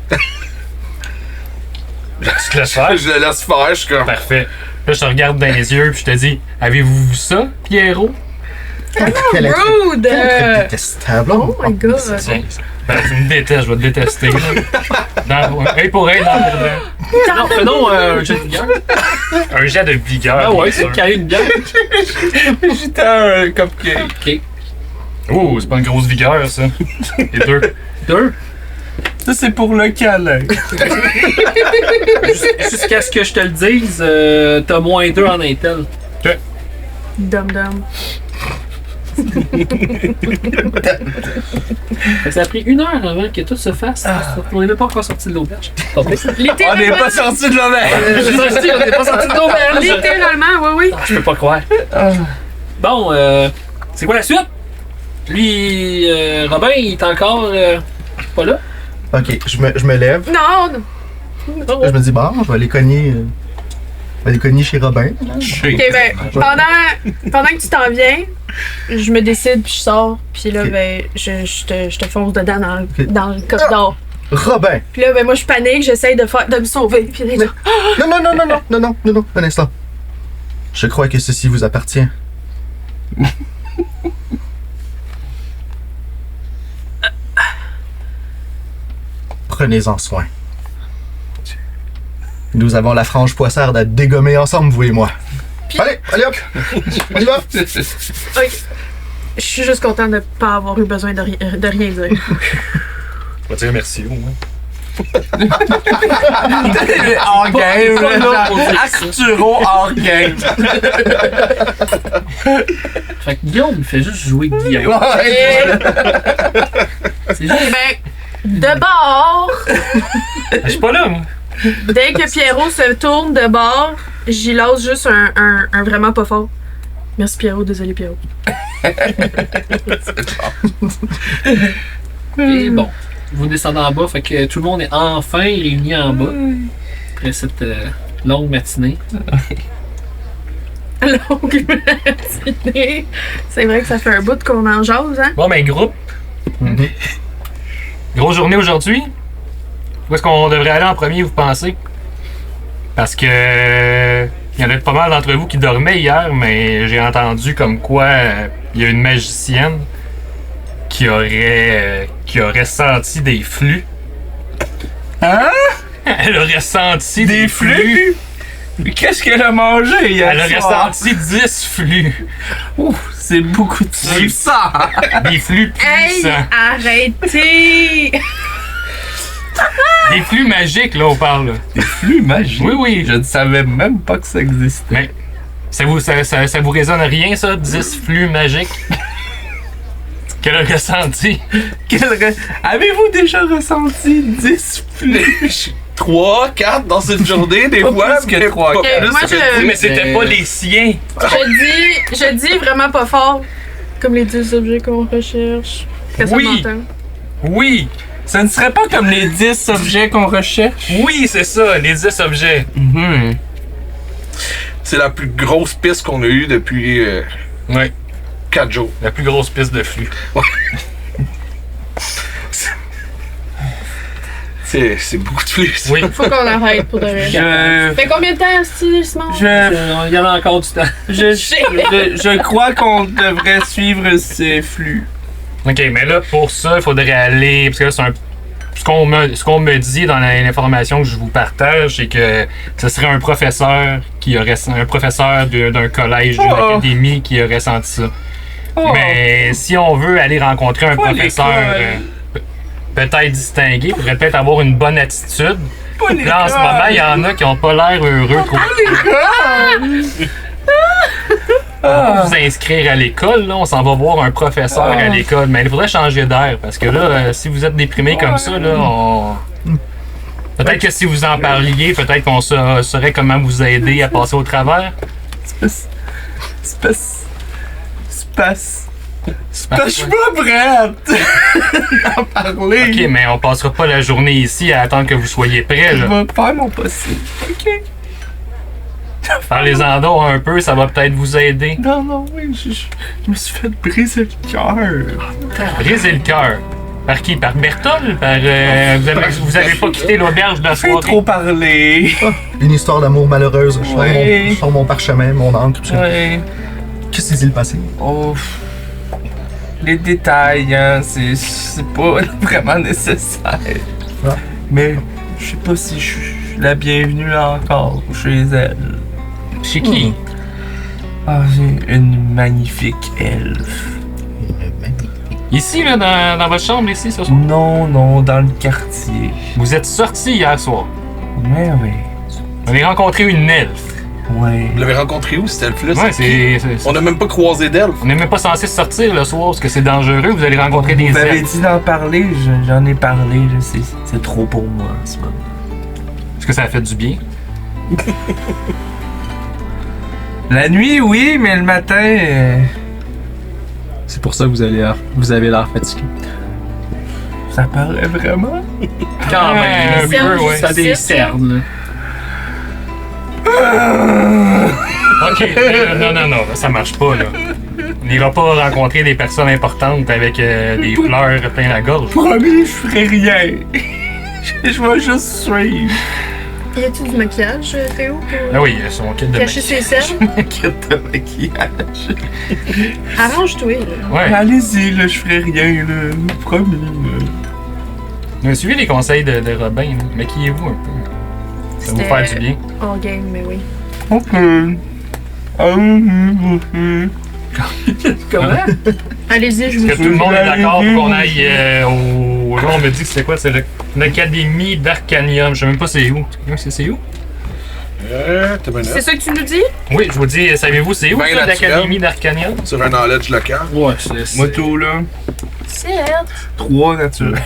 Tu te laisses faire? Je le laisse faire, je suis comme. Parfait. Là, je te regarde dans les yeux, puis je te dis, avez-vous vu ça, Pierrot? Quel être Rude! détestable. Oh my god. Ben, tu me détestes, je vais te détester. Un pour un, dans Non, faisons un jet de vigueur. un jet de vigueur. Ah ouais, bien c'est sûr. caler une bière. J'étais un cupcake. Ok. Oh, c'est pas une grosse vigueur, ça. Les deux. 2. Ça, c'est pour le câlin. Jusqu'à ce que je te le dise, t'as moins 2 en Intel. Dum dum. Ça a pris 1 heure avant que tout se fasse. On n'est même pas encore sorti de l'auberge. On n'est pas sorti de l'auberge. On n'est pas sorti de l'auberge. Littéralement, oui. Je peux pas croire. Bon, c'est quoi la suite? Lui, Robin, il est encore pas là? Ok, je me lève. Non, non. Là, je me dis, bon, je vais aller cogner. Je vais aller cogner chez Robin. Ok, ben, pendant que tu t'en viens, je me décide, puis je sors, puis là, Ok. ben, je te fonce dedans Ok. dans le corridor. Robin! Puis là, ben, moi, je panique, j'essaye de me sauver, puis là, Non, un instant. Je crois que ceci vous appartient. Prenez-en soin. Nous avons la frange poissarde à dégommer ensemble, vous et moi. Allez hop! On y va! Ok. Je suis juste contente de pas avoir eu besoin de rien dire. Je vais dire merci au moins. Hors game, pas là pour dire ça. Arturo hors game. Fait que Guillaume, il fait juste jouer Guillaume. C'est juste. Ben, de bord, Je suis pas là, moi. dès que Pierrot se tourne de bord, j'y lance juste un vraiment pas fort. Merci Pierrot, désolé Pierrot. Et bon, vous descendez en bas, fait que tout le monde est enfin réuni en bas. Après cette longue matinée. Longue matinée. C'est vrai que ça fait un bout qu'on en jase, hein? Bon, ben, groupe. Grosse journée aujourd'hui. Où est-ce qu'on devrait aller en premier, vous pensez? Parce que il y en a pas mal d'entre vous qui dormaient hier, mais j'ai entendu comme quoi il y a une magicienne qui aurait senti des flux. Hein? Elle aurait senti Des flux? Mais qu'est-ce qu'elle a mangé hier Elle aurait soir? senti 10 flux. Ouf, c'est beaucoup de Oui. ça. Des flux Hey, puissants. arrêtez! Des flux magiques, là, on parle. Des flux magiques. Oui, oui. Je ne savais même pas que ça existait. Mais ça vous résonne rien, ça? 10 flux magiques? Qu'elle a ressenti? Avez-vous déjà ressenti 10 flux? 3, 4 dans une journée, des Pas fois. plus que mais 3, pas quatre. plus Moi, que je- Oui, mais c'était pas les siens. Je dis vraiment pas fort. Comme les 10 objets qu'on recherche. Personne Oui. m'entend. Oui! Ça ne serait pas comme les 10 objets qu'on recherche? Oui, c'est ça, les 10 objets. Mhm. C'est la plus grosse piste qu'on a eue depuis Ouais, 4 jours. la plus grosse piste de flux. C'est beaucoup de plus. Oui. Faut qu'on arrête pour de vrai. Je, Fait combien de temps, Simon? je, Il y en a encore du temps. je crois qu'on devrait suivre ces flux. OK, mais là, pour ça, il faudrait aller... Parce que là, c'est un... Ce qu'on me dit dans l'information que je vous partage, c'est que ce serait un professeur d'un collège, d'une académie qui aurait senti ça. Mais si on veut aller rencontrer un professeur peut-être distingué, il faudrait peut-être avoir une bonne attitude. Là, en ce moment, il y en a qui n'ont pas l'air heureux trop. On va vous inscrire à l'école, là, on s'en va voir un professeur à l'école, mais il faudrait changer d'air parce que là, si vous êtes déprimé comme ça, là, peut-être que si vous en parliez, peut-être qu'on saurait comment vous aider à passer au travers. Je suis pas prête à parler. Ok, mais on passera pas la journée ici à attendre que vous soyez prêts. Je Là. vais faire mon possible. Ok. Parlez-en donc un peu, ça va peut-être vous aider. Non, oui, je me suis fait briser le cœur. Briser le cœur. Par qui? Par Bertol? Vous avez pas quitté l'auberge de la J'ai soirée? trop parlé. Une histoire d'amour malheureuse. Je sors mon parchemin, mon encre. Puis Ouais. qu'est-ce qui s'est passé? Oh. Les détails, hein, c'est pas vraiment nécessaire. Ah. Mais je sais pas si je suis la bienvenue encore chez elle. Chez qui? Ah, j'ai une magnifique elfe. Ici, là, dans votre chambre, ici, ce soir? Non, dans le quartier. Vous êtes sortis hier soir. Mais oui. On a rencontré une elfe. Ouais. Vous l'avez rencontré où, cette elfe-là? Ouais, c'est... On n'a même pas croisé d'elfe. On n'est même pas censé sortir le soir parce que c'est dangereux. Vous allez rencontrer des Vous m'avez elfes. dit d'en parler, j'en ai parlé, là, c'est trop pour moi en ce moment. Est-ce que ça a fait du bien? La nuit, oui, mais le matin... C'est pour ça que vous avez l'air fatigué. ça paraît vraiment. Quand même, un Cernes, peu, ouais. Ça a des justice, cernes. Ok, non, ça marche pas, là. On n'ira pas rencontrer des personnes importantes avec des fleurs plein la gorge. Promis, je ferai rien. Je vais juste suivre. Y a-tu du maquillage, Théo? Pour Ah oui, son kit de cacher ses maquillage. cernes? Inquiète de maquillage. Arrange-toi, là. Ouais. Allez-y, là, je ferai rien, là. Promis, là. On a suivi les conseils de Robin, là. Maquillez-vous un peu. Ça va vous faire du bien. Hors game, mais oui. Ok. Comment? Allez-y, je Est-ce vous que tout le monde est d'accord pour qu'on aille au... Là, on me dit que c'est quoi? C'est l'Académie d'Arcanium. Je sais même pas c'est où. C'est où? T'as bien C'est ça que tu nous dis? Oui, je vous dis, savez-vous c'est où Ben ça, naturel. l'Académie d'Arcanium? Sur un knowledge local. Ouais, c'est Moto, là. Certes. 3 naturels.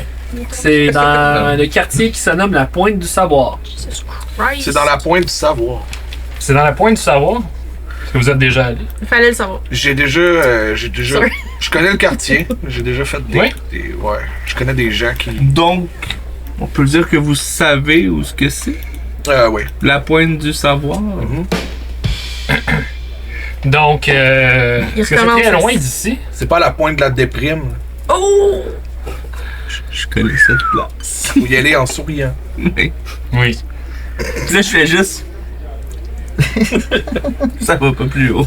c'est dans le quartier qui se nomme la Pointe du Savoir. Jesus Christ. C'est dans la pointe du savoir. C'est dans la Pointe du Savoir? Est-ce que vous êtes déjà allé? Il fallait le savoir. J'ai déjà. Sorry. Je connais le quartier. J'ai déjà fait des. Ouais? Ouais. Je connais des gens qui. Donc, on peut dire que vous savez où ce que c'est? Oui. La pointe du savoir. Donc, est-ce que c'est recommence très loin aussi. d'ici? C'est pas la pointe de la déprime. Oh! Je connais cette place. Faut y aller en souriant. Oui. Oui. Puis là, je fais juste. Ça va pas plus haut.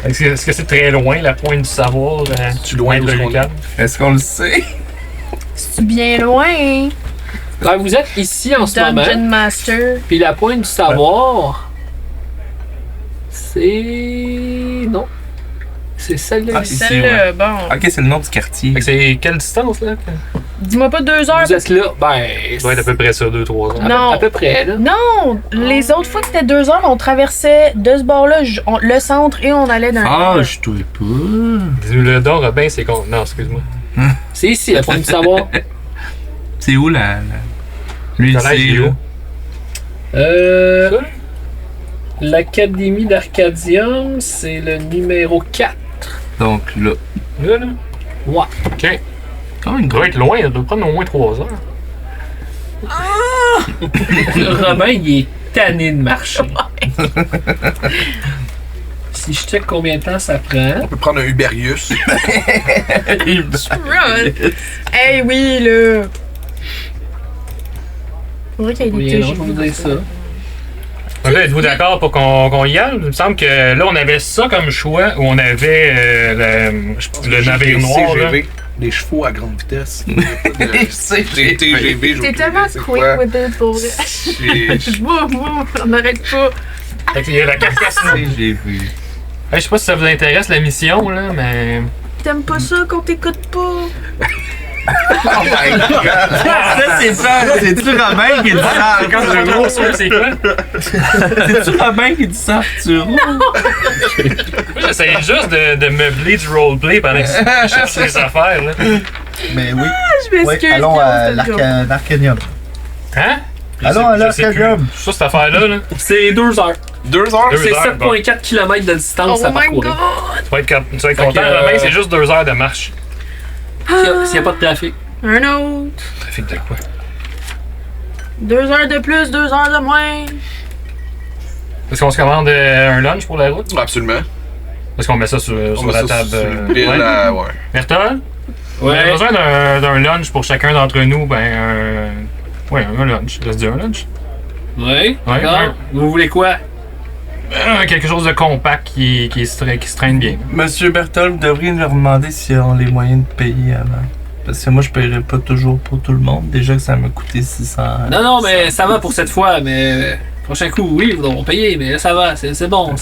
Est-ce que c'est très loin, la Pointe du Savoir? Tu loin de d'où qu'on Lucane? Est-ce qu'on le sait? C'est bien loin. Alors, vous êtes ici en ce moment, Dungeon Master. puis la Pointe du Savoir, c'est... Non. C'est celle-là. Ah, ici. c'est- Celle-là, bon. Ok, c'est le nom du quartier. Fait que c'est quelle distance, là? Dis-moi pas 2 heures. Vous êtes là, ben... Ça doit être à peu près ça, 2-3 ans. Non. À peu près, là. Non! Les autres fois que c'était 2 heures, on traversait de ce bord-là le centre et on allait dans Ah, je te pas. Dis-le donc, Robin, c'est con. Non, excuse-moi. C'est ici, la Pointe du Savoir. C'est où la. Lui, Ça a l'air, il est où? L'Académie d'Arcadium, c'est le numéro 4. Donc là. Là, là? Ouais. OK. Quand même Il doit être loin, ça doit prendre au moins 3 heures. Robin, il est tanné de marcher. Si je check combien de temps ça prend... On peut prendre un Uberius. Run! Hey, oui, là! Faudrait qu'il y ait Oui, des non, je vais vous dire ça. Donc là, êtes-vous d'accord pour qu'on y aille? Il me semble que là, on avait ça comme choix, où on avait le navire noir. Là. CGV, les chevaux à grande vitesse. CGV. TGV, T'es tellement quick with it pour vrai. On n'arrête pas. Fait qu'il y a la carcasse. CGV. Je sais pas si ça vous intéresse la mission, là, mais. T'aimes pas ça qu'on t'écoute pas? Oh my god! Ça, c'est ça! C'est-tu Robin qui dit ça? Quand je gros, c'est quoi? C'est-tu Robin qui dit ça, Arthur? Moi, j'essayais juste de meubler du roleplay pendant que je cherchais les affaires, là. Mais oui. Je m'excuse. Oui, allons à l'Arcanium. Hein? Allons à Je sais plus. l'Arcanium. Ça, cette affaire-là, là. C'est 2 heures. 2 heures? Deux C'est heures, 7,4 km de distance Oh à my parcourir. god! Tu vas être content, que, Robin, c'est juste 2 heures de marche. S'il n'y a pas de trafic. Un autre. Trafic de quoi? 2 heures de plus, 2 heures de moins. Est-ce qu'on se commande un lunch pour la route? Absolument. Est-ce qu'on met ça sur la table? Sur le pile, ouais. ouais. Bertol? On a besoin d'un lunch pour chacun d'entre nous. Un lunch. Ça se dit un lunch? Oui, Ouais, d'accord. ouais. Vous voulez quoi? Quelque chose de compact qui se traîne bien. Monsieur Bertol, vous devriez leur demander s'ils ont les moyens de payer avant. Parce que moi, je paierai pas toujours pour tout le monde. Déjà que ça m'a coûté 600. Non, mais ça va pour cette fois, mais prochain coup, oui, vous devront payer, mais là, ça va, c'est bon.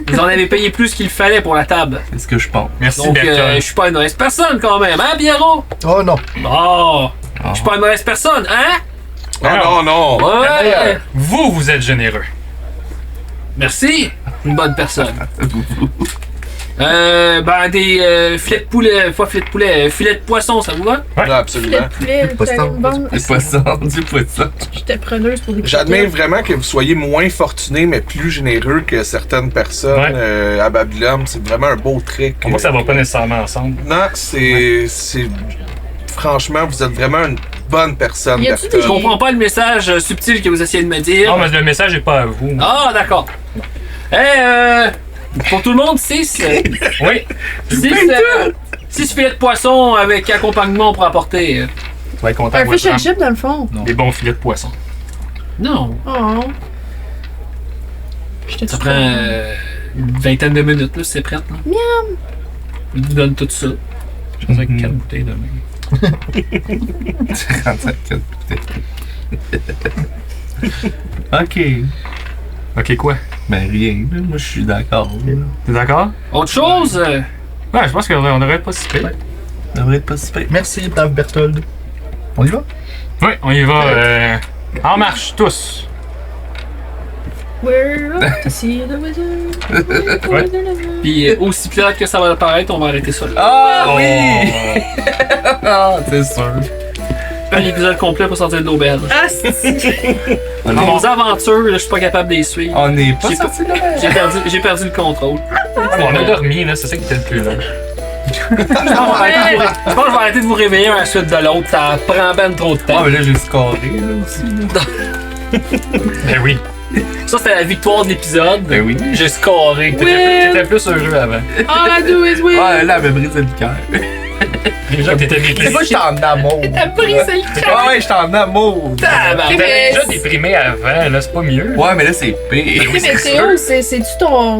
Vous en avez payé plus qu'il fallait pour la table. C'est ce que je pense. Merci, Donc, Bertol. je suis pas une mauvaise personne quand même, hein, Pierrot? Oh non. Oh! Je suis pas une mauvaise personne, hein? Oh non! Ouais! Vous êtes généreux. Merci! Une bonne personne. Des filets de poulet, pas filets de poulet, filets de poisson, ça vous va? Ouais. Non, absolument. Poulet, Poisson. Du poisson, du poisson. J'étais preneuse pour des J'admire poulettes. vraiment que vous soyez moins fortuné mais plus généreux que certaines personnes à Babylone. C'est vraiment un beau trait. On voit que ça va pas nécessairement ensemble. Non, c'est. Franchement, vous êtes vraiment une bonne personne, Y a-tu Bertol. Je comprends pas le message subtil que vous essayez de me dire. Non, mais le message est pas à vous. Ah, d'accord. Pour tout le monde, 6. Oui. 6 filets de poisson avec accompagnement pour apporter. Tu vas être content. Un moi, fish je and prends chip dans le fond. des bons filets de poisson. Non, Oh. J'étais ça prend une vingtaine de minutes, là, si c'est prêt. Là. Miam! Je vous donne tout ça. Je pense avec 4 bouteilles de même. 35 Ok. Ok, quoi? Ben rien, là. Moi je suis d'accord. là. T'es d'accord? Autre chose? Ouais, je pense qu'on devrait pas s'y payer. Ça devrait être pas si pire. Merci, brave Berthold. On y va? Oui, on y va. En marche, tous. We're off to see the wizard. Ouais. Puis aussi pirate que ça va apparaître, on va arrêter ça. Là. Ah oui! Ah, c'est sûr. Un épisode complet pour sortir de l'auberge. Ah, si! Nos aventures, là, je suis pas capable de les suivre. On n'est pas J'ai pas- sorti de là. J'ai perdu le contrôle. On a dormi, là, c'est ça qui était le plus long. Je pense que je vais arrêter de vous réveiller un à la suite de l'autre. Ça prend ben trop de Ah, temps. mais là j'ai scoré là aussi. Là. Ben oui. Ça, c'était la victoire de l'épisode. Ben oui. J'ai scoré. T'étais plus heureux avant. All I do is win! Ah, là, elle avait brisé le cœur. Déjà, t'étais C'est déprimé. pas que j'étais en amour. T'as pris celle-là! Ah ouais, j'étais en amour. T'étais déjà déprimé avant, là, c'est pas mieux. Ouais, mais là c'est pire. Mais Théo, c'est-tu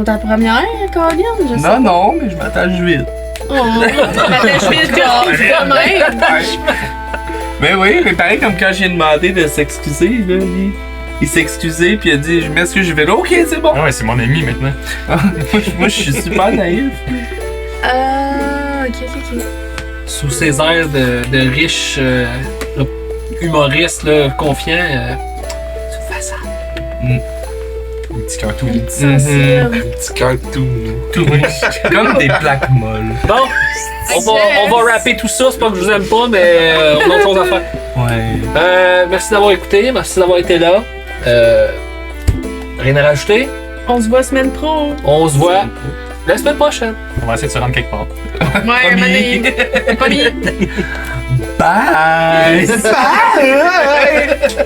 ta première, Colin? Je sais pas. Non, mais je m'attache vite. Oh, t'attaches vite quand même! Mais oui, mais pareil comme quand j'ai demandé de s'excuser, là, lui. Il s'est excusé puis il a dit je m'excuse, je vais là, ok c'est bon. Ah ouais, c'est mon ami maintenant. Moi je suis super naïf. Ok. Sous ces airs de riche humoriste là, confiant, c'est une façade. Un petit cœur tout. Sensible. Petit cœur tout. Comme des plaques molles. Bon, on va rapper tout ça. C'est pas que je vous aime pas, mais on a autre chose à faire. Ouais. Merci d'avoir écouté, merci d'avoir été là. Rien à rajouter. On se voit semaine pro. On se voit la semaine prochaine. On va essayer de se rendre quelque part. Ouais, Mané. Pas mis. Bye! Bye!